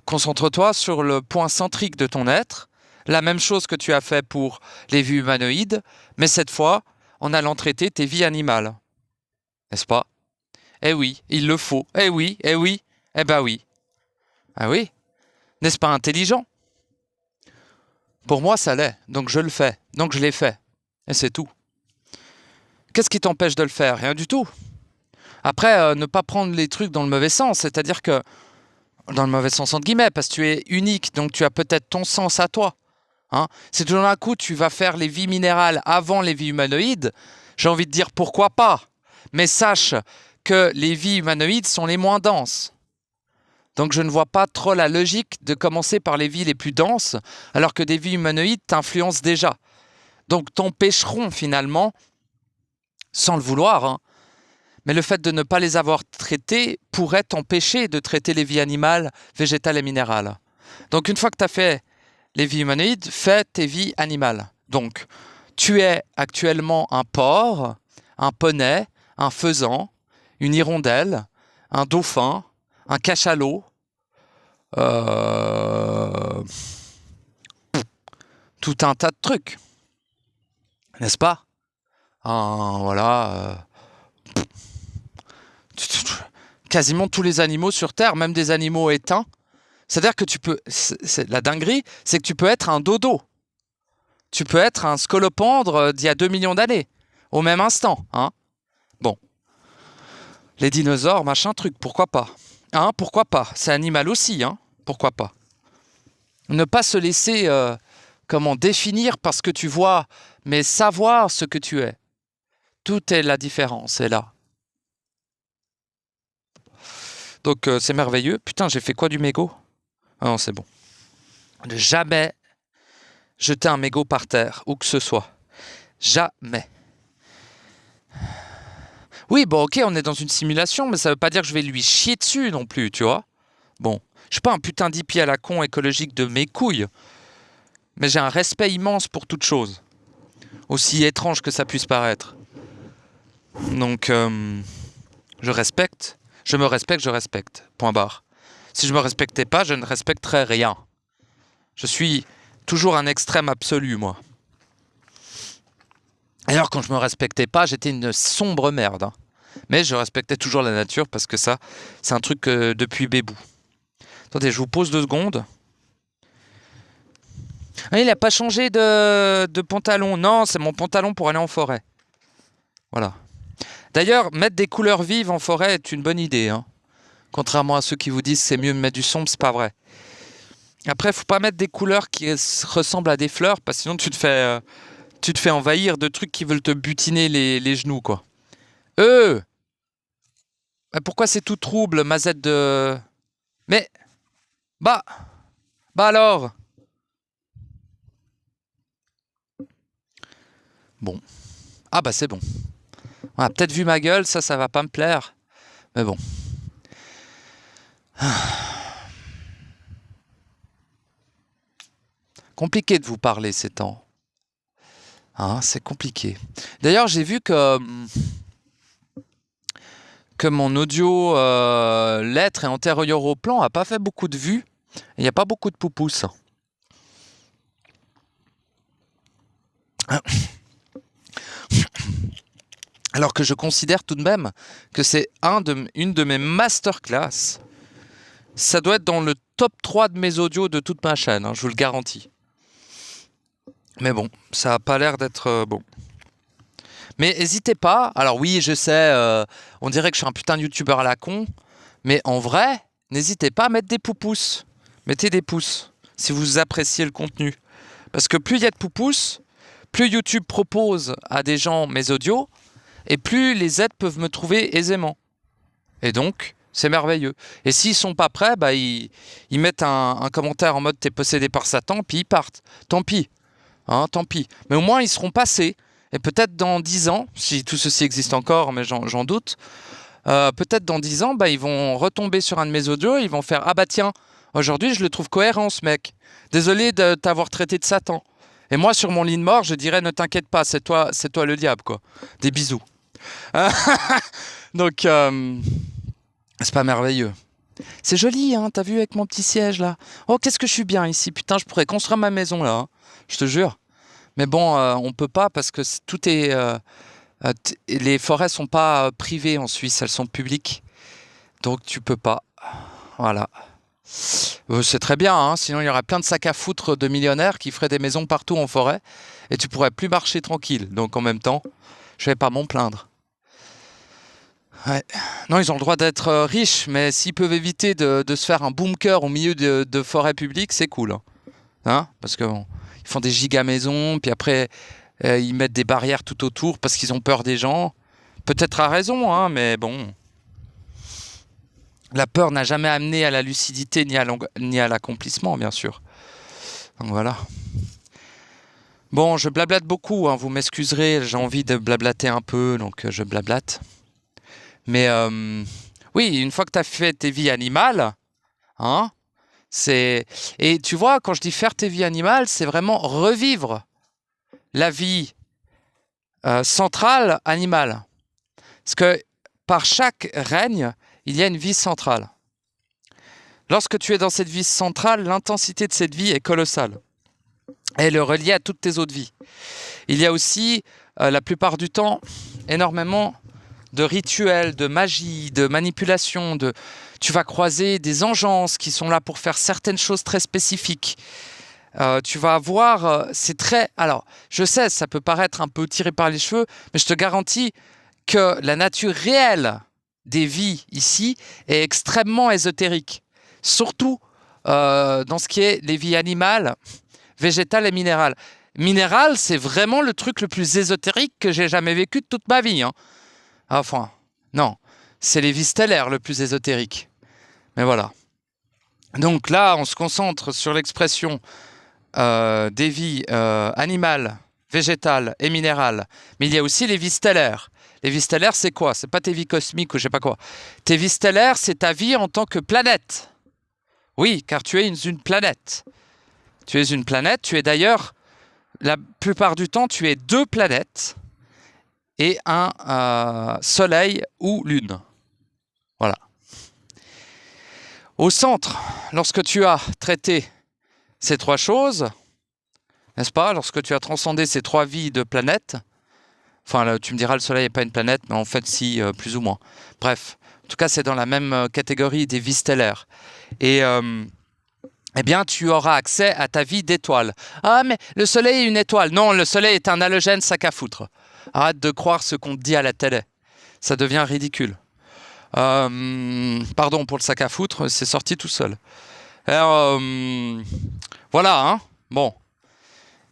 Concentre-toi sur le point centrique de ton être, la même chose que tu as fait pour les vies humanoïdes, mais cette fois, en allant traiter tes vies animales. N'est-ce pas? Eh oui, il le faut. Eh oui, eh oui, eh ben oui. Ah oui, n'est-ce pas intelligent? Pour moi, ça l'est, donc je le fais, donc je l'ai fait. Et c'est tout. Qu'est-ce qui t'empêche de le faire? Rien du tout. Après, ne pas prendre les trucs dans le mauvais sens, c'est-à-dire que, dans le mauvais sens entre guillemets, parce que tu es unique, donc tu as peut-être ton sens à toi. Hein, si tout d'un coup tu vas faire les vies minérales avant les vies humanoïdes, j'ai envie de dire pourquoi pas. Mais sache que les vies humanoïdes sont les moins denses. Donc je ne vois pas trop la logique de commencer par les vies les plus denses, alors que des vies humanoïdes t'influencent déjà. Donc t'empêcheront finalement, sans le vouloir, hein, mais le fait de ne pas les avoir traitées pourrait t'empêcher de traiter les vies animales, végétales et minérales. Donc une fois que tu as fait les vies humanoïdes, fais tes vies animales. Donc tu es actuellement un porc, un poney, un faisan, une hirondelle, un dauphin, un cachalot, tout un tas de trucs, n'est-ce pas? Voilà. Quasiment tous les animaux sur Terre, même des animaux éteints. C'est-à-dire que tu peux... la dinguerie, c'est que tu peux être un dodo. Tu peux être un scolopendre d'il y a 2 millions d'années, au même instant. Hein, bon. Les dinosaures, machin truc, pourquoi pas? Hein, pourquoi pas? C'est animal aussi, hein, pourquoi pas? Ne pas se laisser, définir par ce que tu vois, mais savoir ce que tu es. Tout est la différence, est là. Donc c'est merveilleux. Putain, j'ai fait quoi du mégot? Ah non, c'est bon. Jamais jeter un mégot par terre, où que ce soit. Jamais. Oui, bon, ok, on est dans une simulation, mais ça veut pas dire que je vais lui chier dessus non plus, tu vois. Bon, je suis pas un putain d'hippie à la con écologique de mes couilles, mais j'ai un respect immense pour toute chose, aussi étrange que ça puisse paraître. Donc, je respecte, je me respecte, je respecte. Point barre. Si je me respectais pas, je ne respecterais rien. Je suis toujours un extrême absolu, moi. D'ailleurs, quand je me respectais pas, j'étais une sombre merde. Hein. Mais je respectais toujours la nature parce que ça, c'est un truc depuis bébou. Attendez, je vous pose 2 secondes. Ah, il n'a pas changé de pantalon. Non, c'est mon pantalon pour aller en forêt. Voilà. D'ailleurs, mettre des couleurs vives en forêt est une bonne idée. Hein. Contrairement à ceux qui vous disent que c'est mieux de mettre du sombre, c'est pas vrai. Après, faut pas mettre des couleurs qui ressemblent à des fleurs, parce que sinon tu te fais envahir de trucs qui veulent te butiner les genoux, quoi. Mais pourquoi c'est tout trouble, mazette de... Mais... Bah alors. Bon. Ah bah c'est bon. On a peut-être vu ma gueule, ça va pas me plaire. Mais bon. Compliqué de vous parler ces temps. Hein, c'est compliqué. D'ailleurs, j'ai vu que mon audio lettre et antérieur au plan a pas fait beaucoup de vues. Il n'y a pas beaucoup de poupousses. Alors que je considère tout de même que c'est une de mes masterclass. Ça doit être dans le top 3 de mes audios de toute ma chaîne, hein, je vous le garantis. Mais bon, ça n'a pas l'air d'être bon. Mais n'hésitez pas, alors oui, je sais, on dirait que je suis un putain de youtubeur à la con, mais en vrai, n'hésitez pas à mettre des poupousses. Mettez des pouces, si vous appréciez le contenu. Parce que plus il y a de poupousses, plus YouTube propose à des gens mes audios, et plus les aides peuvent me trouver aisément. Et donc, c'est merveilleux. Et s'ils sont pas prêts, bah, ils mettent un commentaire en mode « t'es possédé par Satan », puis ils partent. Tant pis. Hein, tant pis. Mais au moins, ils seront passés. Et peut-être dans 10 ans, si tout ceci existe encore, mais j'en doute, peut-être dans 10 ans, bah, ils vont retomber sur un de mes audios, ils vont faire « Ah bah tiens, Aujourd'hui, je le trouve cohérent, ce mec. Désolé de t'avoir traité de Satan. Et moi, sur mon lit de mort, je dirais, ne t'inquiète pas, c'est toi le diable, quoi. Des bisous. Donc, c'est pas merveilleux. C'est joli, hein, t'as vu, avec mon petit siège, là. Oh, qu'est-ce que je suis bien ici. Putain, je pourrais construire ma maison, là. Hein. Je te jure. Mais bon, on peut pas parce que tout est... les forêts sont pas privées en Suisse, elles sont publiques. Donc, tu peux pas. Voilà. C'est très bien, hein, sinon il y aurait plein de sacs à foutre de millionnaires qui feraient des maisons partout en forêt et tu pourrais plus marcher tranquille. Donc en même temps, je vais pas m'en plaindre. Ouais. Non, ils ont le droit d'être riches, mais s'ils peuvent éviter de se faire un bunker au milieu de forêts publiques, c'est cool. Hein, parce qu'ils font des giga maisons, puis après ils mettent des barrières tout autour parce qu'ils ont peur des gens. Peut-être à raison, hein, mais bon... La peur n'a jamais amené à la lucidité ni à l'accomplissement, bien sûr. Donc voilà. Bon, je blablate beaucoup, hein, vous m'excuserez, j'ai envie de blablater un peu, donc je blablate. Mais oui, une fois que tu as fait tes vies animales, hein, c'est... Et tu vois, quand je dis faire tes vies animales, c'est vraiment revivre la vie centrale animale. Parce que par chaque règne, il y a une vie centrale. Lorsque tu es dans cette vie centrale, l'intensité de cette vie est colossale. Elle est reliée à toutes tes autres vies. Il y a aussi, la plupart du temps, énormément de rituels, de magie, de manipulation. Tu vas croiser des engeances qui sont là pour faire certaines choses très spécifiques. Tu vas avoir... c'est très... Alors, je sais, ça peut paraître un peu tiré par les cheveux, mais je te garantis que la nature réelle des vies ici est extrêmement ésotérique. Surtout dans ce qui est les vies animales, végétales et minérales. Minéral, c'est vraiment le truc le plus ésotérique que j'ai jamais vécu de toute ma vie. Hein. Enfin, non, c'est les vies stellaires le plus ésotérique. Mais voilà. Donc là, on se concentre sur l'expression des vies animales, végétales et minérales. Mais il y a aussi les vies stellaires. Les vies stellaires, c'est quoi? C'est pas tes vies cosmiques ou je sais pas quoi. Tes vies stellaires, c'est ta vie en tant que planète. Oui, car tu es une planète. Tu es une planète, tu es d'ailleurs, la plupart du temps, tu es 2 planètes et un soleil ou lune. Voilà. Au centre, lorsque tu as traité ces 3 choses, n'est-ce pas? Lorsque tu as transcendé ces 3 vies de planètes, enfin, là, tu me diras, le Soleil n'est pas une planète, mais en fait, si, plus ou moins. Bref, en tout cas, c'est dans la même catégorie des vies stellaires. Et, eh bien, tu auras accès à ta vie d'étoile. Ah, mais le Soleil est une étoile. Non, le Soleil est un halogène sac à foutre. Arrête de croire ce qu'on te dit à la télé. Ça devient ridicule. Pardon pour le sac à foutre, c'est sorti tout seul. Alors, voilà, hein. Bon.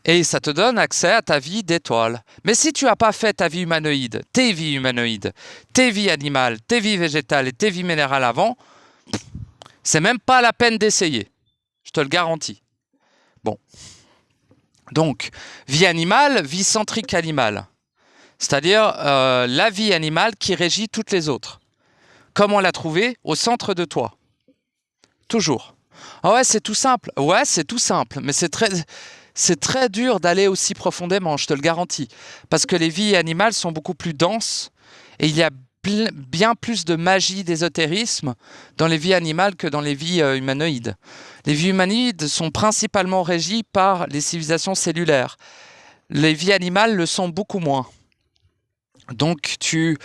Et ça te donne accès à ta vie d'étoile. Mais si tu n'as pas fait ta vie humanoïde, tes vies animales, tes vies végétales et tes vies minérales avant, c'est même pas la peine d'essayer. Je te le garantis. Bon. Donc, vie animale, vie centrique animale. C'est-à-dire la vie animale qui régit toutes les autres. Comment la trouver? Au centre de toi. Toujours. Ah ouais, c'est tout simple. Ouais, c'est tout simple. Mais c'est très dur d'aller aussi profondément, je te le garantis. Parce que les vies animales sont beaucoup plus denses et il y a bien plus de magie, d'ésotérisme dans les vies animales que dans les vies humanoïdes. Les vies humanoïdes sont principalement régies par les civilisations cellulaires. Les vies animales le sont beaucoup moins. Donc tu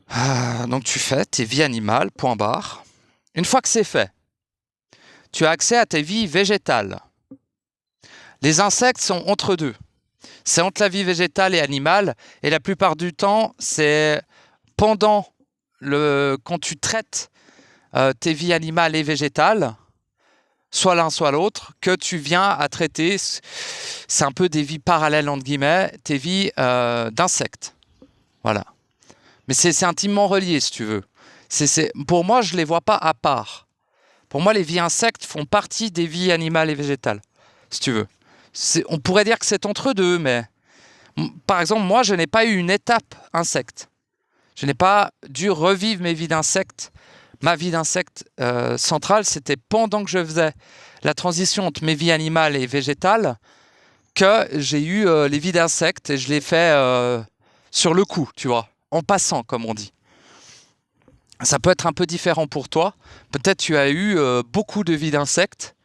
fais tes vies animales, point barre. Une fois que c'est fait, tu as accès à tes vies végétales. Les insectes sont entre deux. C'est entre la vie végétale et animale, et la plupart du temps, c'est quand tu traites tes vies animales et végétales, soit l'un soit l'autre, que tu viens à traiter, c'est un peu des vies parallèles, entre guillemets, tes vies d'insectes. Voilà. Mais c'est intimement relié, si tu veux. Pour moi, je ne les vois pas à part. Pour moi, les vies insectes font partie des vies animales et végétales, si tu veux. On pourrait dire que c'est entre deux, mais... Par exemple, moi, je n'ai pas eu une étape insecte. Je n'ai pas dû revivre mes vies d'insectes ma vie d'insecte centrale, c'était pendant que je faisais la transition entre mes vies animales et végétales que j'ai eu les vies d'insectes et je l'ai fait sur le coup, tu vois, en passant, comme on dit. Ça peut être un peu différent pour toi. Peut-être tu as eu beaucoup de vies d'insectes,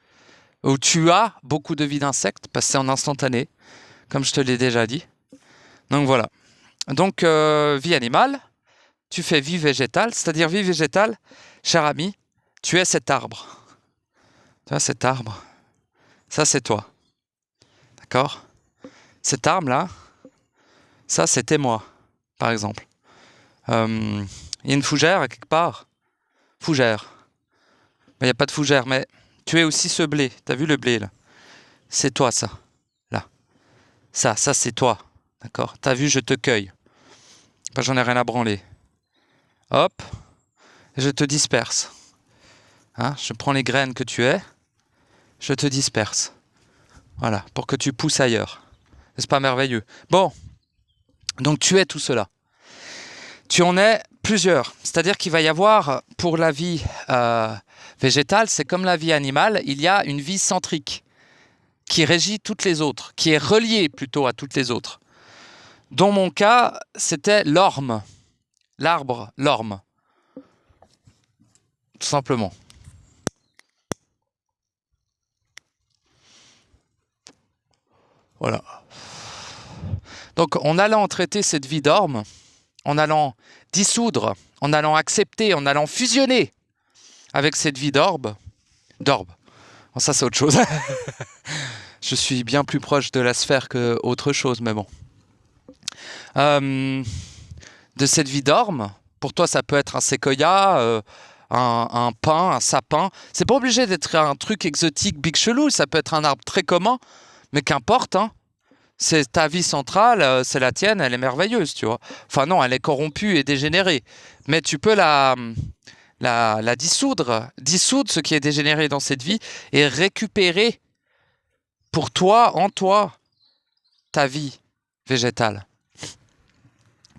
ou tu as beaucoup de vies d'insectes, parce que c'est en instantané, comme je te l'ai déjà dit. Donc voilà. Donc vie animale, tu fais vie végétale, c'est-à-dire vie végétale, cher ami, tu es cet arbre. Tu vois cet arbre, ça c'est toi. D'accord? Cet arbre-là, ça c'était moi, par exemple. Il y a une fougère quelque part. Fougère. Il n'y a pas de fougère, mais tu es aussi ce blé. Tu as vu le blé là? C'est toi ça. Là. Ça c'est toi. D'accord? Tu as vu, je te cueille. Ben, j'en ai rien à branler. Hop. Je te disperse. Hein? Je prends les graines que tu es. Je te disperse. Voilà. Pour que tu pousses ailleurs. C'est pas merveilleux? Bon. Donc tu es tout cela. Tu en es plusieurs. C'est-à-dire qu'il va y avoir, pour la vie végétale, c'est comme la vie animale, il y a une vie centrique qui régit toutes les autres, qui est reliée plutôt à toutes les autres. Dans mon cas, c'était l'orme. L'arbre, l'orme. Tout simplement. Voilà. Donc, en allant traiter cette vie d'orme, en allant dissoudre, en allant accepter, en allant fusionner avec cette vie d'orbe. Bon, ça, c'est autre chose. Je suis bien plus proche de la sphère qu'autre chose, mais bon. De cette vie d'orme, pour toi, ça peut être un séquoia, un pin, un sapin. C'est pas obligé d'être un truc exotique, big chelou. Ça peut être un arbre très commun, mais qu'importe, hein. C'est ta vie centrale, c'est la tienne, elle est merveilleuse, tu vois. Enfin non, elle est corrompue et dégénérée. Mais tu peux la dissoudre ce qui est dégénéré dans cette vie et récupérer pour toi, en toi, ta vie végétale.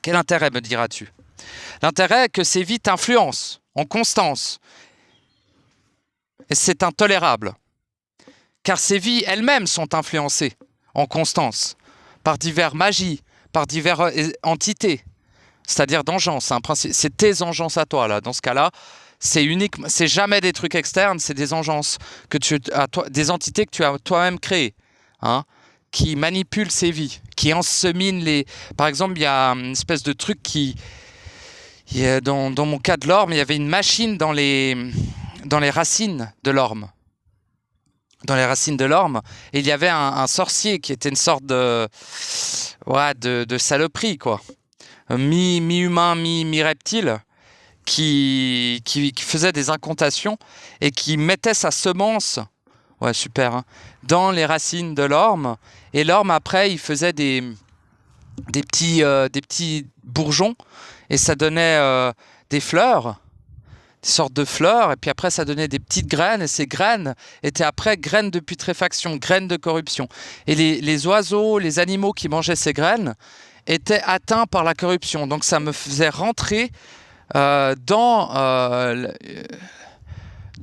Quel intérêt, me diras-tu? L'intérêt est que ces vies t'influencent en constance. Et c'est intolérable. Car ces vies elles-mêmes sont influencées en constance par diverses magies, par diverses entités, c'est-à-dire d'engeance. C'est tes engences à toi, là. Dans ce cas-là, c'est jamais des trucs externes, c'est des engences, des entités que tu as toi-même créées, hein, qui manipulent ces vies, qui enseminent les... Par exemple, il y a une espèce de truc dans mon cas de l'orme, il y avait une machine dans les racines de l'orme. Dans les racines de l'orme, et il y avait un sorcier qui était une sorte de saloperie, quoi. Mi-humain, mi-reptile, qui faisait des incantations et qui mettait sa semence, ouais, super, hein, dans les racines de l'orme. Et l'orme, après, il faisait des petits bourgeons et ça donnait des fleurs. Des sortes de fleurs, et puis après ça donnait des petites graines, et ces graines étaient après graines de putréfaction, graines de corruption. Et les oiseaux, les animaux qui mangeaient ces graines étaient atteints par la corruption. Donc ça me faisait rentrer dans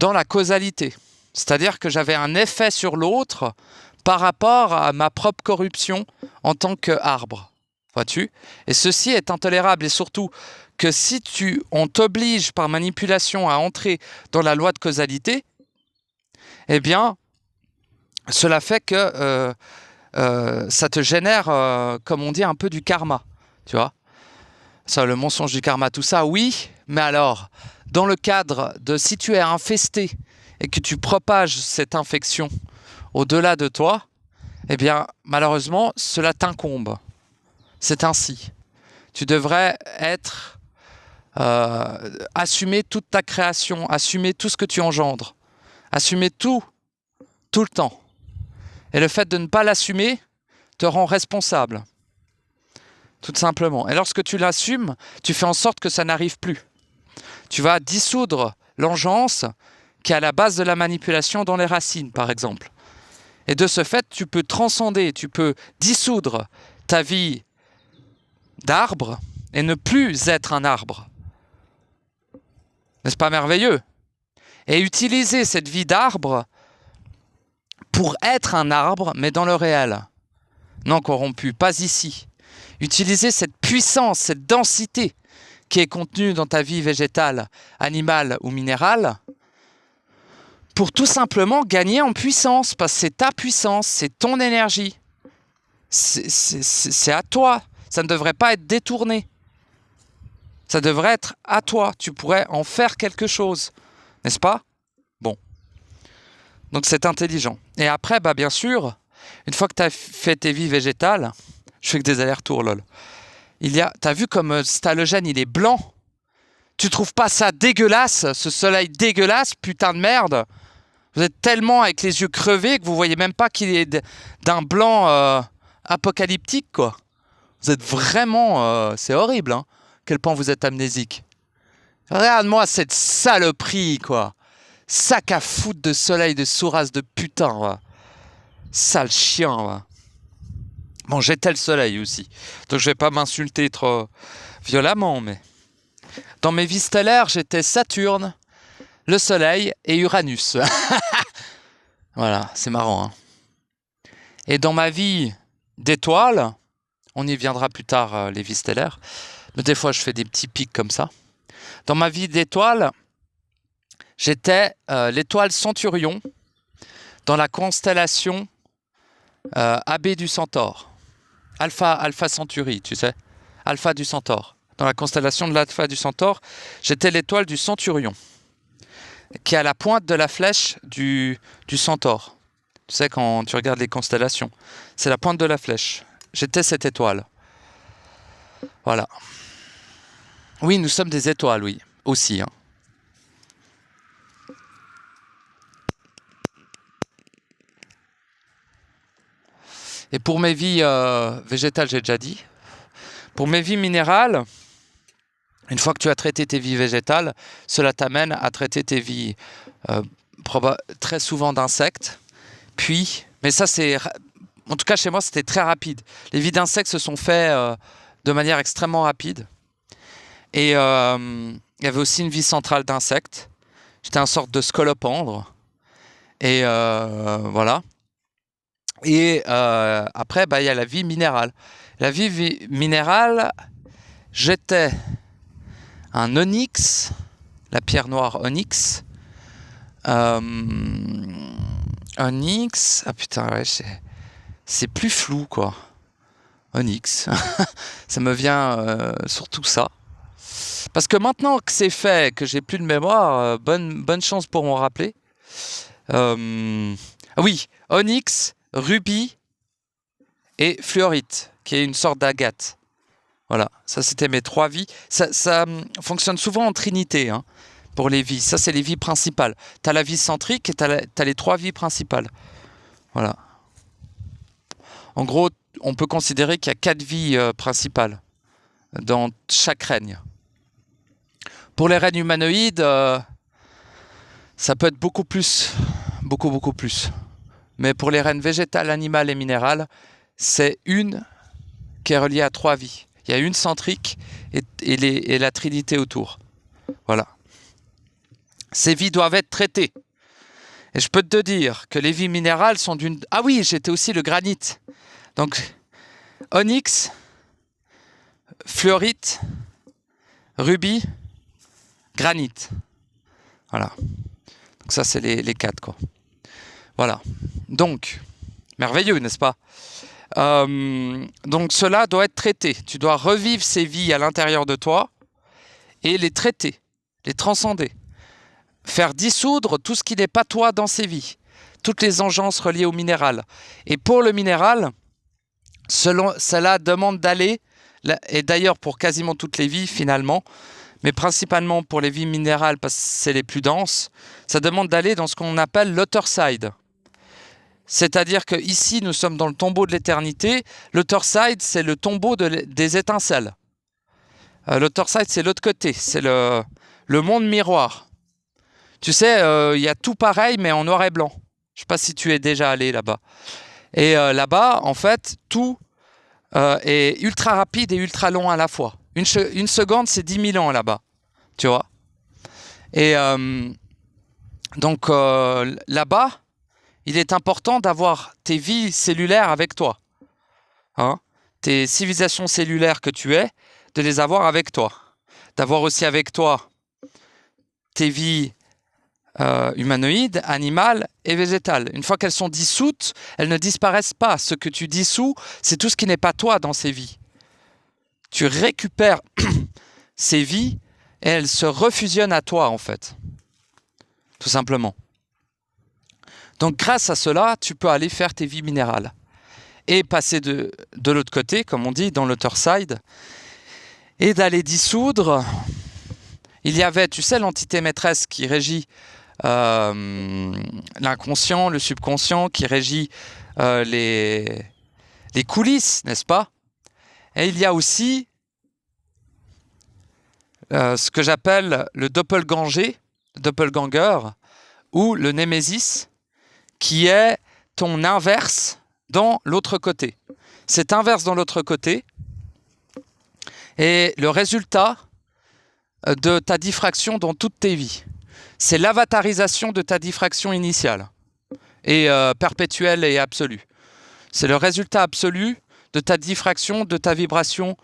la causalité. C'est-à-dire que j'avais un effet sur l'autre par rapport à ma propre corruption en tant qu'arbre. Vois-tu? Et ceci est intolérable, et surtout que si on t'oblige par manipulation à entrer dans la loi de causalité, eh bien, cela fait que ça te génère, comme on dit, un peu du karma, tu vois. Ça, le mensonge du karma, tout ça, oui, mais alors, dans le cadre de si tu es infesté et que tu propages cette infection au-delà de toi, eh bien, malheureusement, cela t'incombe. C'est ainsi. Tu devrais assumer toute ta création, assumer tout ce que tu engendres, assumer tout le temps. Et le fait de ne pas l'assumer te rend responsable, tout simplement. Et lorsque tu l'assumes, tu fais en sorte que ça n'arrive plus. Tu vas dissoudre l'engeance qui est à la base de la manipulation dans les racines, par exemple. Et de ce fait, tu peux transcender, tu peux dissoudre ta vie d'arbre et ne plus être un arbre. N'est-ce pas merveilleux? Et utiliser cette vie d'arbre pour être un arbre, mais dans le réel. Non corrompu, pas ici. Utiliser cette puissance, cette densité qui est contenue dans ta vie végétale, animale ou minérale, pour tout simplement gagner en puissance, parce que c'est ta puissance, c'est ton énergie. C'est à toi. Ça ne devrait pas être détourné. Ça devrait être à toi. Tu pourrais en faire quelque chose. N'est-ce pas? Bon. Donc c'est intelligent. Et après, bah bien sûr, une fois que tu as fait tes vies végétales, je fais que des allers-retours, lol. T'as vu comme cet halogène, il est blanc? Tu trouves pas ça dégueulasse, ce soleil dégueulasse, putain de merde? Vous êtes tellement avec les yeux crevés que vous voyez même pas qu'il est d'un blanc apocalyptique, quoi. Vous êtes vraiment... c'est horrible, hein, quel point vous êtes amnésique. Regarde-moi cette saloperie, quoi. Sac à foutre de soleil de sourasse de putain, va. Sale chien, va. Bon, j'étais le soleil aussi, donc je vais pas m'insulter trop violemment, mais... Dans mes vies stellaires, j'étais Saturne, le soleil et Uranus. Voilà, c'est marrant, hein. Et dans ma vie d'étoile, on y viendra plus tard, les vies stellaires, mais des fois je fais des petits pics comme ça. Dans ma vie d'étoile, j'étais l'étoile Centurion dans la constellation AB du Centaure. Alpha Centauri, tu sais. Alpha du Centaure. Dans la constellation de l'Alpha du Centaure, j'étais l'étoile du Centurion, qui est à la pointe de la flèche du Centaure. Tu sais, quand tu regardes les constellations, c'est la pointe de la flèche. J'étais cette étoile. Voilà. Oui, nous sommes des étoiles, oui, aussi, hein. Et pour mes vies végétales, j'ai déjà dit. Pour mes vies minérales, une fois que tu as traité tes vies végétales, cela t'amène à traiter tes vies très souvent d'insectes. Puis, mais ça c'est... En tout cas chez moi c'était très rapide. Les vies d'insectes se sont faites de manière extrêmement rapide. Et il y avait aussi une vie centrale d'insectes. J'étais une sorte de scolopendre. Et voilà. Et après, bah, il y a la vie minérale. La vie minérale, j'étais un onyx, la pierre noire onyx. Onyx, ah putain, ouais, c'est plus flou, quoi. Onyx, ça me vient surtout ça. Parce que maintenant que c'est fait, que j'ai plus de mémoire, bonne chance pour m'en rappeler. Oui, onyx, rubis et fluorite, qui est une sorte d'agate. Voilà, ça c'était mes 3 vies. Ça fonctionne souvent en trinité, hein, pour les vies. Ça c'est les vies principales. Tu as la vie centrique et tu as les 3 vies principales. Voilà. En gros, on peut considérer qu'il y a 4 vies principales dans chaque règne. Pour les règnes humanoïdes, ça peut être beaucoup plus. Beaucoup plus. Mais pour les règnes végétales, animales et minérales, c'est une qui est reliée à 3 vies. Il y a une centrique et la trinité autour. Voilà. Ces vies doivent être traitées. Et je peux te dire que les vies minérales sont d'une... Ah oui, j'étais aussi le granit. Donc, onyx, fluorite, rubis, granit. Voilà. Donc ça, c'est les 4, quoi. Voilà. Donc, merveilleux, n'est-ce pas? Donc cela doit être traité. Tu dois revivre ces vies à l'intérieur de toi et les traiter, les transcender. Faire dissoudre tout ce qui n'est pas toi dans ces vies. Toutes les engences reliées au minéral. Et pour le minéral, cela demande d'aller, et d'ailleurs pour quasiment toutes les vies finalement, mais principalement pour les vies minérales parce que c'est les plus denses, ça demande d'aller dans ce qu'on appelle l'Otherside. C'est-à-dire qu'ici, nous sommes dans le tombeau de l'éternité. L'Otherside, c'est le tombeau des étincelles. L'Otherside, c'est l'autre côté. C'est le monde miroir. Tu sais, il y a tout pareil, mais en noir et blanc. Je ne sais pas si tu es déjà allé là-bas. Et là-bas, en fait, tout est ultra rapide et ultra long à la fois. Une seconde, c'est 10 000 ans là-bas. Tu vois ? Et donc là-bas, il est important d'avoir tes vies cellulaires avec toi. Hein, tes civilisations cellulaires que tu es, de les avoir avec toi. D'avoir aussi avec toi tes vies humanoïdes, animales et végétales. Une fois qu'elles sont dissoutes, elles ne disparaissent pas. Ce que tu dissous, c'est tout ce qui n'est pas toi dans ces vies. Tu récupères ces vies et elles se refusionnent à toi, en fait. Tout simplement. Donc, grâce à cela, tu peux aller faire tes vies minérales. Et passer de l'autre côté, comme on dit, dans l'Other Side, et d'aller dissoudre. Il y avait, tu sais, l'entité maîtresse qui régit l'inconscient, le subconscient, qui régit les coulisses, n'est-ce pas? Et il y a aussi ce que j'appelle le doppelganger, ou le némésis, qui est ton inverse dans l'autre côté. C'est inverse dans l'autre côté, et le résultat de ta diffraction dans toutes tes vies. C'est l'avatarisation de ta diffraction initiale, et perpétuelle et absolue. C'est le résultat absolu de ta diffraction, de ta vibration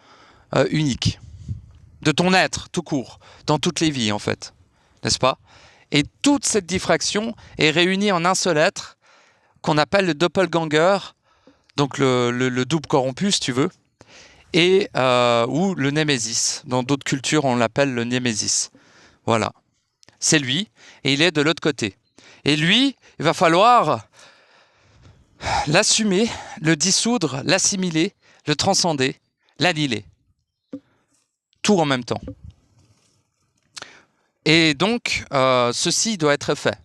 unique, de ton être tout court, dans toutes les vies en fait, n'est-ce pas? Et toute cette diffraction est réunie en un seul être qu'on appelle le doppelganger, donc le double corrompu si tu veux, et ou le némésis. Dans d'autres cultures on l'appelle le némésis. Voilà, c'est lui, et il est de l'autre côté. Et lui, il va falloir l'assumer, le dissoudre, l'assimiler, le transcender, l'annihiler. Tout en même temps. Et donc, ceci doit être fait.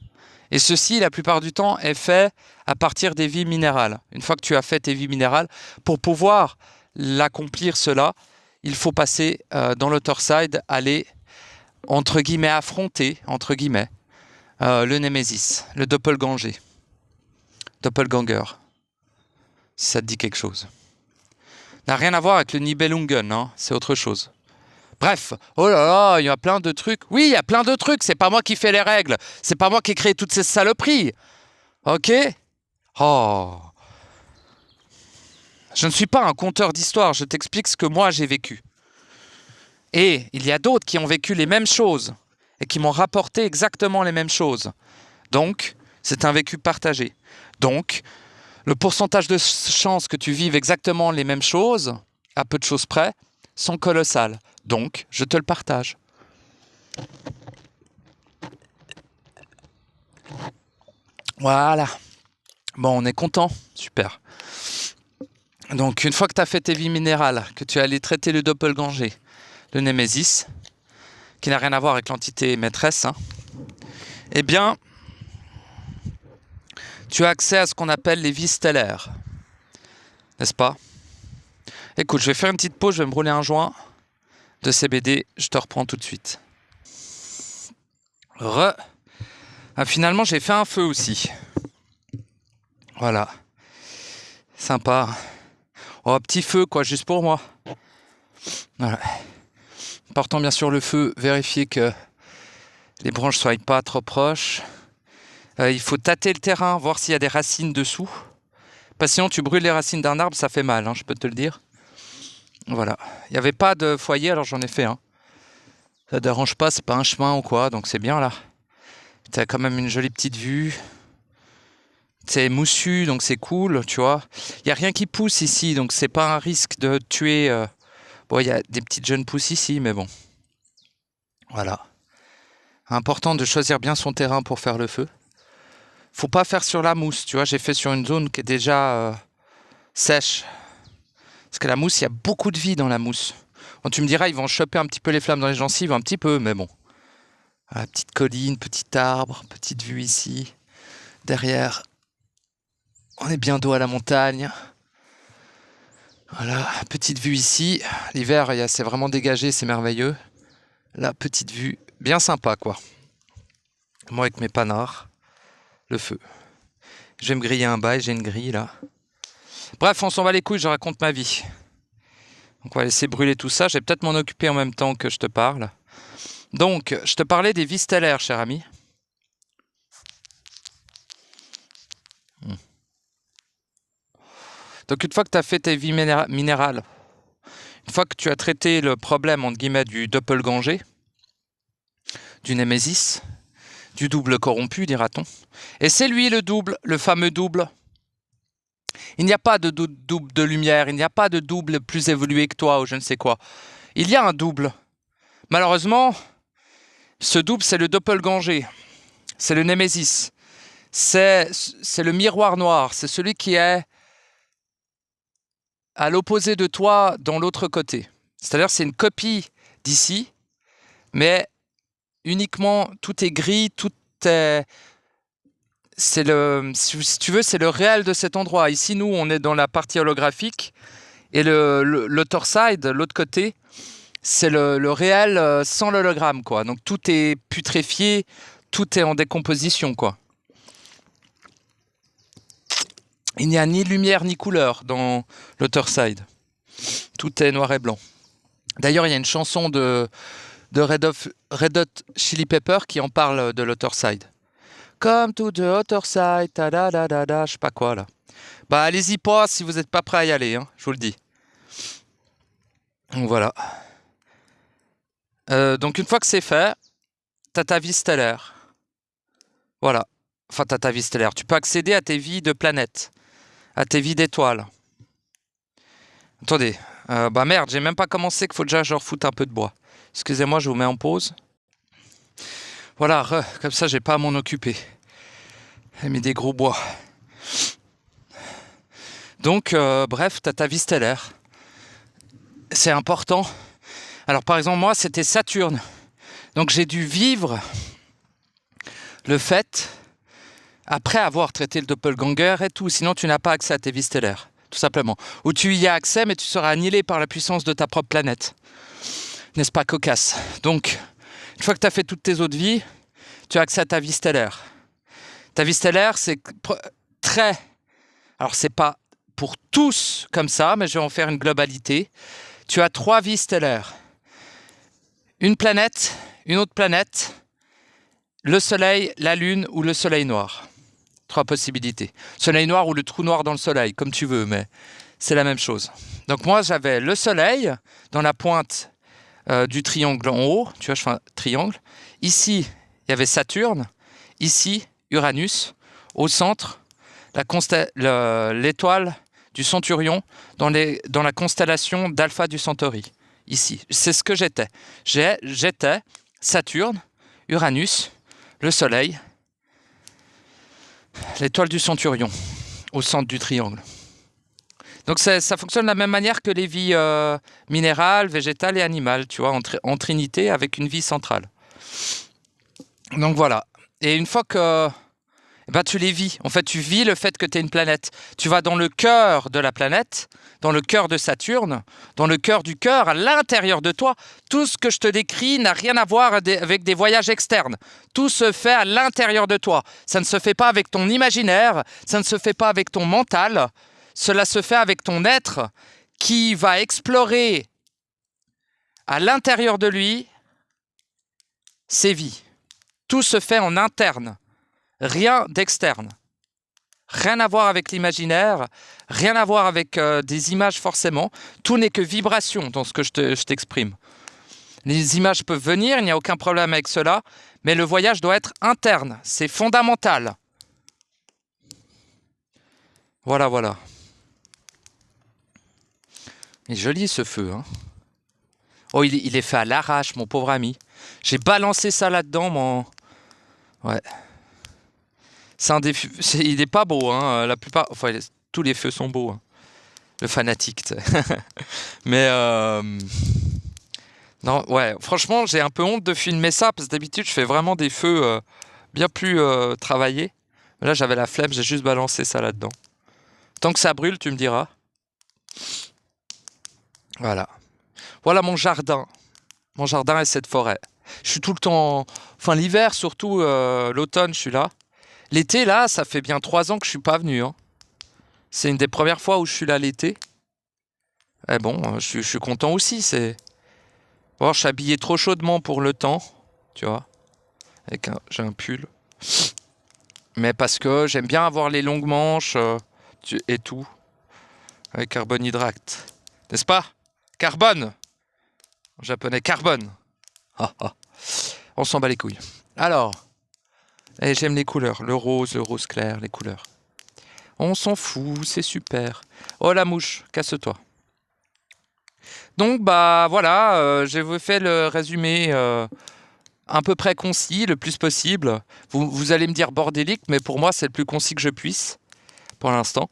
Et ceci, la plupart du temps, est fait à partir des vies minérales. Une fois que tu as fait tes vies minérales, pour pouvoir l'accomplir cela, il faut passer dans l'Other Side, aller, entre guillemets, affronter, entre guillemets, le Némésis, le doppelganger. Doppelganger. Si ça te dit quelque chose. N'a rien à voir avec le Nibelungen, hein, c'est autre chose. Bref, oh là là, il y a plein de trucs. Oui, il y a plein de trucs, c'est pas moi qui fais les règles. C'est pas moi qui ai créé toutes ces saloperies. Ok? Oh. Je ne suis pas un conteur d'histoire, je t'explique ce que moi j'ai vécu. Et il y a d'autres qui ont vécu les mêmes choses et qui m'ont rapporté exactement les mêmes choses. Donc, c'est un vécu partagé. Donc, le pourcentage de chances que tu vives exactement les mêmes choses, à peu de choses près, sont colossales. Donc, je te le partage. Voilà. Bon, on est content. Super. Donc, une fois que tu as fait tes vies minérales, que tu es allé traiter le doppelganger, le Némésis, qui n'a rien à voir avec l'entité maîtresse, hein, eh bien, tu as accès à ce qu'on appelle les vies stellaires. N'est-ce pas? Écoute, je vais faire une petite pause, je vais me rouler un joint de CBD, je te reprends tout de suite. Ah, finalement, j'ai fait un feu aussi. Voilà. Sympa. Oh, petit feu, quoi, juste pour moi. Voilà. Portant bien sûr le feu, vérifier que les branches ne soient pas trop proches. Il faut tâter le terrain, voir s'il y a des racines dessous. Parce que sinon, tu brûles les racines d'un arbre, ça fait mal, hein, je peux te le dire. Voilà. Il n'y avait pas de foyer, alors j'en ai fait un. Ça ne dérange pas, c'est pas un chemin ou quoi, donc c'est bien là. Tu as quand même une jolie petite vue. C'est moussu, donc c'est cool, tu vois. Il n'y a rien qui pousse ici, donc c'est pas un risque de tuer. Bon, il y a des petites jeunes pousses ici, mais bon. Voilà. Important de choisir bien son terrain pour faire le feu. Faut pas faire sur la mousse, tu vois. J'ai fait sur une zone qui est déjà sèche. Parce que la mousse, il y a beaucoup de vie dans la mousse. Bon, tu me diras, ils vont choper un petit peu les flammes dans les gencives, un petit peu, mais bon. Voilà, petite colline, petit arbre, petite vue ici. Derrière, on est bien dos à la montagne. Voilà, petite vue ici. L'hiver, c'est vraiment dégagé, c'est merveilleux. Là, petite vue, bien sympa, quoi. Moi, avec mes panards, le feu. Je vais me griller un bail, j'ai une grille, là. Bref, on s'en va les couilles, je raconte ma vie. Donc, on va laisser brûler tout ça. Je vais peut-être m'en occuper en même temps que je te parle. Donc, je te parlais des vies stellaires, cher ami. Donc, une fois que tu as fait tes vies minérales, une fois que tu as traité le problème, entre guillemets, du doppelganger, du némésis, du double corrompu, dira-t-on, et c'est lui le double, le fameux double. Il n'y a pas de double de lumière, il n'y a pas de double plus évolué que toi ou je ne sais quoi. Il y a un double. Malheureusement, ce double, c'est le doppelganger, c'est le némésis, c'est le miroir noir, c'est celui qui est à l'opposé de toi dans l'autre côté. C'est-à-dire c'est une copie d'ici, mais uniquement tout est gris, tout est... Si tu veux, c'est le réel de cet endroit. Ici, nous, on est dans la partie holographique, et l'author side, l'autre côté, c'est le réel sans l'hologramme, quoi. Donc tout est putréfié, tout est en décomposition, quoi. Il n'y a ni lumière ni couleur dans l'author side. Tout est noir et blanc. D'ailleurs, il y a une chanson de Red Hot Chili Pepper qui en parle de l'author side. Come to the other side, ta da da da da, je sais pas quoi là. Bah allez-y pas si vous n'êtes pas prêt à y aller, hein, je vous le dis. Donc voilà. Donc une fois que c'est fait, t'as ta vie stellaire. Voilà. Enfin, t'as ta vie stellaire. Tu peux accéder à tes vies de planètes, à tes vies d'étoiles. Attendez. Bah merde, j'ai même pas commencé qu'il faut déjà je refoute un peu de bois. Excusez-moi, je vous mets en pause. Voilà, comme ça j'ai pas à m'en occuper. J'ai mis des gros bois. Donc, bref, t'as ta vie stellaire. C'est important. Alors par exemple, moi, c'était Saturne. Donc j'ai dû vivre le fait, après avoir traité le doppelganger et tout, sinon tu n'as pas accès à tes vies stellaires, tout simplement. Ou tu y as accès, mais tu seras annihilé par la puissance de ta propre planète. N'est-ce pas cocasse? Donc, une fois que tu as fait toutes tes autres vies, tu as accès à ta vie stellaire. Ta vie stellaire, c'est très... Alors, c'est pas pour tous comme ça, mais je vais en faire une globalité. Tu as 3 vies stellaires. Une planète, une autre planète, le Soleil, la Lune ou le Soleil noir. 3 possibilités. Soleil noir ou le trou noir dans le Soleil, comme tu veux, mais c'est la même chose. Donc moi, j'avais le Soleil dans la pointe du triangle en haut. Tu vois, je fais un triangle. Ici, il y avait Saturne. Ici, Uranus. Au centre, l'étoile du Centurion dans la constellation d'Alpha du Centauri. Ici, c'est ce que j'étais. J'étais Saturne, Uranus, le Soleil, l'étoile du Centurion, au centre du triangle. Donc ça fonctionne de la même manière que les vies minérales, végétales et animales, tu vois, en trinité avec une vie centrale. Donc voilà. Et une fois que tu les vis, en fait tu vis le fait que tu es une planète. Tu vas dans le cœur de la planète, dans le cœur de Saturne, dans le cœur du cœur, à l'intérieur de toi. Tout ce que je te décris n'a rien à voir avec des voyages externes. Tout se fait à l'intérieur de toi. Ça ne se fait pas avec ton imaginaire, ça ne se fait pas avec ton mental. Cela se fait avec ton être qui va explorer à l'intérieur de lui ses vies. Tout se fait en interne, rien d'externe. Rien à voir avec l'imaginaire, rien à voir avec des images forcément. Tout n'est que vibration dans ce que je t'exprime. Les images peuvent venir, il n'y a aucun problème avec cela, mais le voyage doit être interne, c'est fondamental. Voilà, voilà. Il est joli ce feu, hein. Oh, il est fait à l'arrache, mon pauvre ami. J'ai balancé ça là-dedans, mon... Ouais. Il est pas beau, hein. La plupart... Enfin, tous les feux sont beaux, hein. Le fanatique, tu sais. Mais... Non, ouais. Franchement, j'ai un peu honte de filmer ça, parce que d'habitude, je fais vraiment des feux bien plus travaillés. Là, j'avais la flemme, j'ai juste balancé ça là-dedans. Tant que ça brûle, tu me diras. Voilà. Voilà mon jardin. Mon jardin et cette forêt. Je suis tout le temps... Enfin, l'hiver, surtout l'automne, je suis là. L'été, là, ça fait bien 3 ans que je suis pas venu. Hein. C'est une des premières fois où je suis là l'été. Eh bon, je suis content aussi. Bon, je suis habillé trop chaudement pour le temps. tu vois. J'ai un pull. Mais parce que j'aime bien avoir les longues manches et tout. Avec carbonhydrate. N'est-ce pas? Carbone! En japonais, carbone. Ah, ah. On s'en bat les couilles. Alors, j'aime les couleurs. Le rose clair, les couleurs. On s'en fout, c'est super. Oh la mouche, casse-toi. Donc, bah voilà, je vous fait le résumé à peu près concis, le plus possible. Vous allez me dire bordélique, mais pour moi, c'est le plus concis que je puisse, pour l'instant.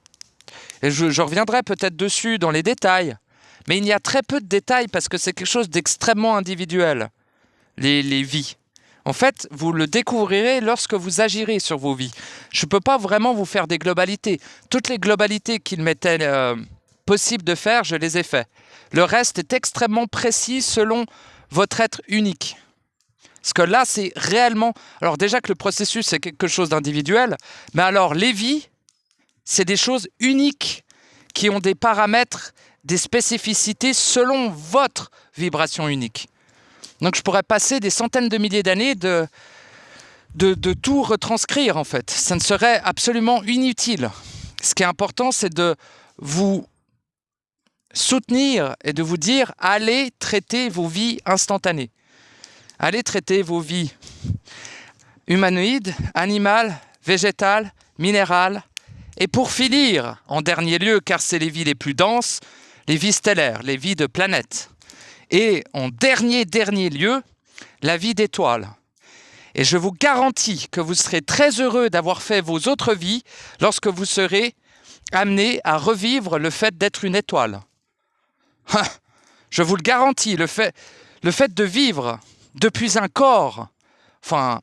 Et je reviendrai peut-être dessus dans les détails. Mais il y a très peu de détails parce que c'est quelque chose d'extrêmement individuel, les vies. En fait, vous le découvrirez lorsque vous agirez sur vos vies. Je ne peux pas vraiment vous faire des globalités. Toutes les globalités qu'il m'était possible de faire, je les ai faites. Le reste est extrêmement précis selon votre être unique. Parce que là, c'est réellement... Alors déjà que le processus, c'est quelque chose d'individuel, mais alors les vies, c'est des choses uniques qui ont des paramètres, des spécificités selon votre vibration unique. Donc je pourrais passer des centaines de milliers d'années de tout retranscrire en fait. Ça ne serait absolument inutile. Ce qui est important, c'est de vous soutenir et de vous dire allez traiter vos vies instantanées. Allez traiter vos vies humanoïdes, animales, végétales, minérales. Et pour finir, en dernier lieu, car c'est les vies les plus denses, les vies stellaires, les vies de planètes. Et en dernier lieu, la vie d'étoiles. Et je vous garantis que vous serez très heureux d'avoir fait vos autres vies lorsque vous serez amené à revivre le fait d'être une étoile. Je vous le garantis, le fait de vivre depuis un corps, enfin,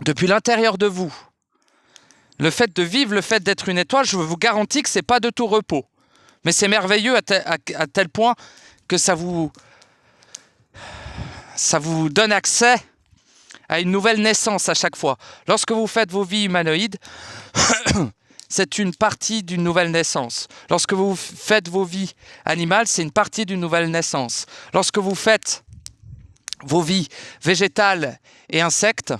depuis l'intérieur de vous, le fait de vivre, le fait d'être une étoile, je vous garantis que ce n'est pas de tout repos. Mais c'est merveilleux à tel point que ça vous donne accès à une nouvelle naissance à chaque fois. Lorsque vous faites vos vies humanoïdes, c'est une partie d'une nouvelle naissance. Lorsque vous faites vos vies animales, c'est une partie d'une nouvelle naissance. Lorsque vous faites vos vies végétales et insectes,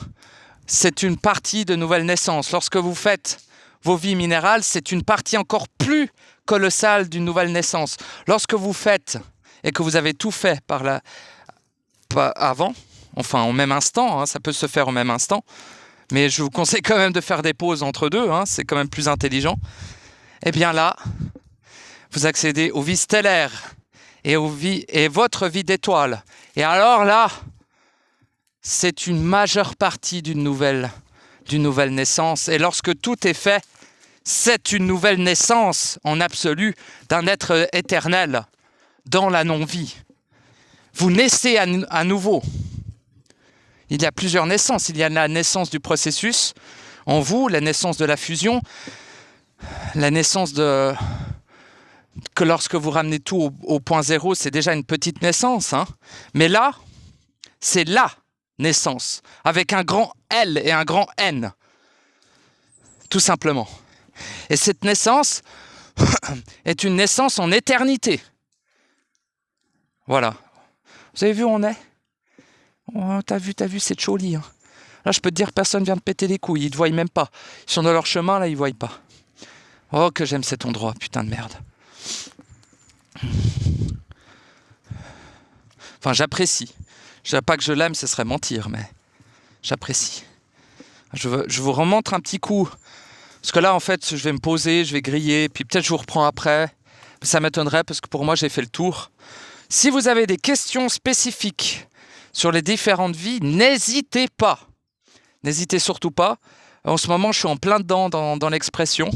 c'est une partie de nouvelle naissance. Lorsque vous faites vos vies minérales, c'est une partie encore plus colossale d'une nouvelle naissance. Lorsque vous faites, et que vous avez tout fait avant, enfin au même instant, hein, ça peut se faire au même instant, mais je vous conseille quand même de faire des pauses entre deux, hein, c'est quand même plus intelligent. Et bien là, vous accédez aux vies stellaires et votre vie d'étoile. Et alors là, c'est une majeure partie d'une nouvelle naissance. Et lorsque tout est fait, c'est une nouvelle naissance en absolu d'un être éternel dans la non-vie. Vous naissez à nouveau. Il y a plusieurs naissances. Il y a la naissance du processus en vous, la naissance de la fusion, la naissance que lorsque vous ramenez tout au point zéro, c'est déjà une petite naissance. Hein. Mais là, c'est la naissance, avec un grand L et un grand N. Tout simplement. Et cette naissance est une naissance en éternité. Voilà. Vous avez vu où on est? Oh, t'as vu, c'est joli. Hein. Là, je peux te dire, personne vient de péter les couilles. Ils ne te voient même pas. Ils sont dans leur chemin, là, ils ne voient pas. Oh, que j'aime cet endroit, putain de merde. Enfin, j'apprécie. Je ne dirais pas que je l'aime, ce serait mentir, mais j'apprécie. Je vous remontre un petit coup. Parce que là, en fait, je vais me poser, je vais griller, puis peut-être je vous reprends après. Ça m'étonnerait, parce que pour moi, j'ai fait le tour. Si vous avez des questions spécifiques sur les différentes vies, n'hésitez pas. N'hésitez surtout pas. En ce moment, je suis en plein dedans dans l'expression.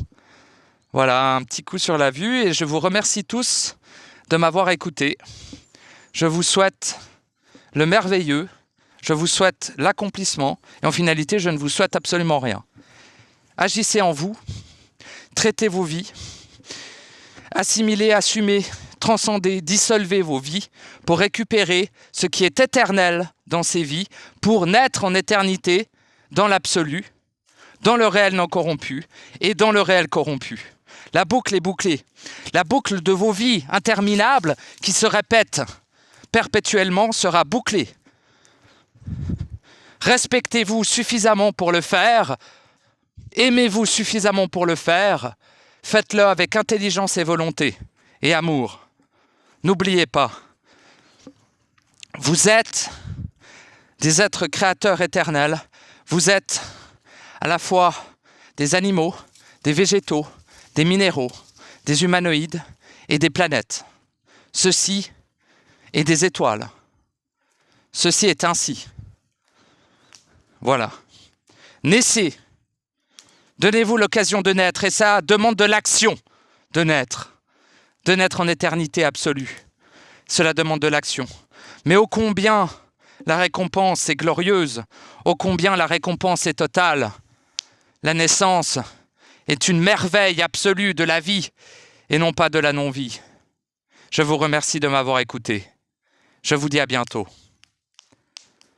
Voilà, un petit coup sur la vue. Et je vous remercie tous de m'avoir écouté. Je vous souhaite le merveilleux. Je vous souhaite l'accomplissement. Et en finalité, je ne vous souhaite absolument rien. Agissez en vous. Traitez vos vies. Assimilez, assumez, transcendez, dissolvez vos vies pour récupérer ce qui est éternel dans ces vies, pour naître en éternité dans l'absolu, dans le réel non corrompu et dans le réel corrompu. La boucle est bouclée. La boucle de vos vies interminables qui se répètent perpétuellement sera bouclée. Respectez-vous suffisamment pour le faire. Aimez-vous suffisamment pour le faire. Faites-le avec intelligence et volonté et amour. N'oubliez pas, vous êtes des êtres créateurs éternels. Vous êtes à la fois des animaux, des végétaux, des minéraux, des humanoïdes et des planètes. Ceci est des étoiles. Ceci est ainsi. Voilà. Naissez. Donnez-vous l'occasion de naître. Et ça demande de l'action de naître. De naître en éternité absolue. Cela demande de l'action. Mais ô combien la récompense est glorieuse. Ô combien la récompense est totale. La naissance est une merveille absolue de la vie et non pas de la non-vie. Je vous remercie de m'avoir écouté. Je vous dis à bientôt.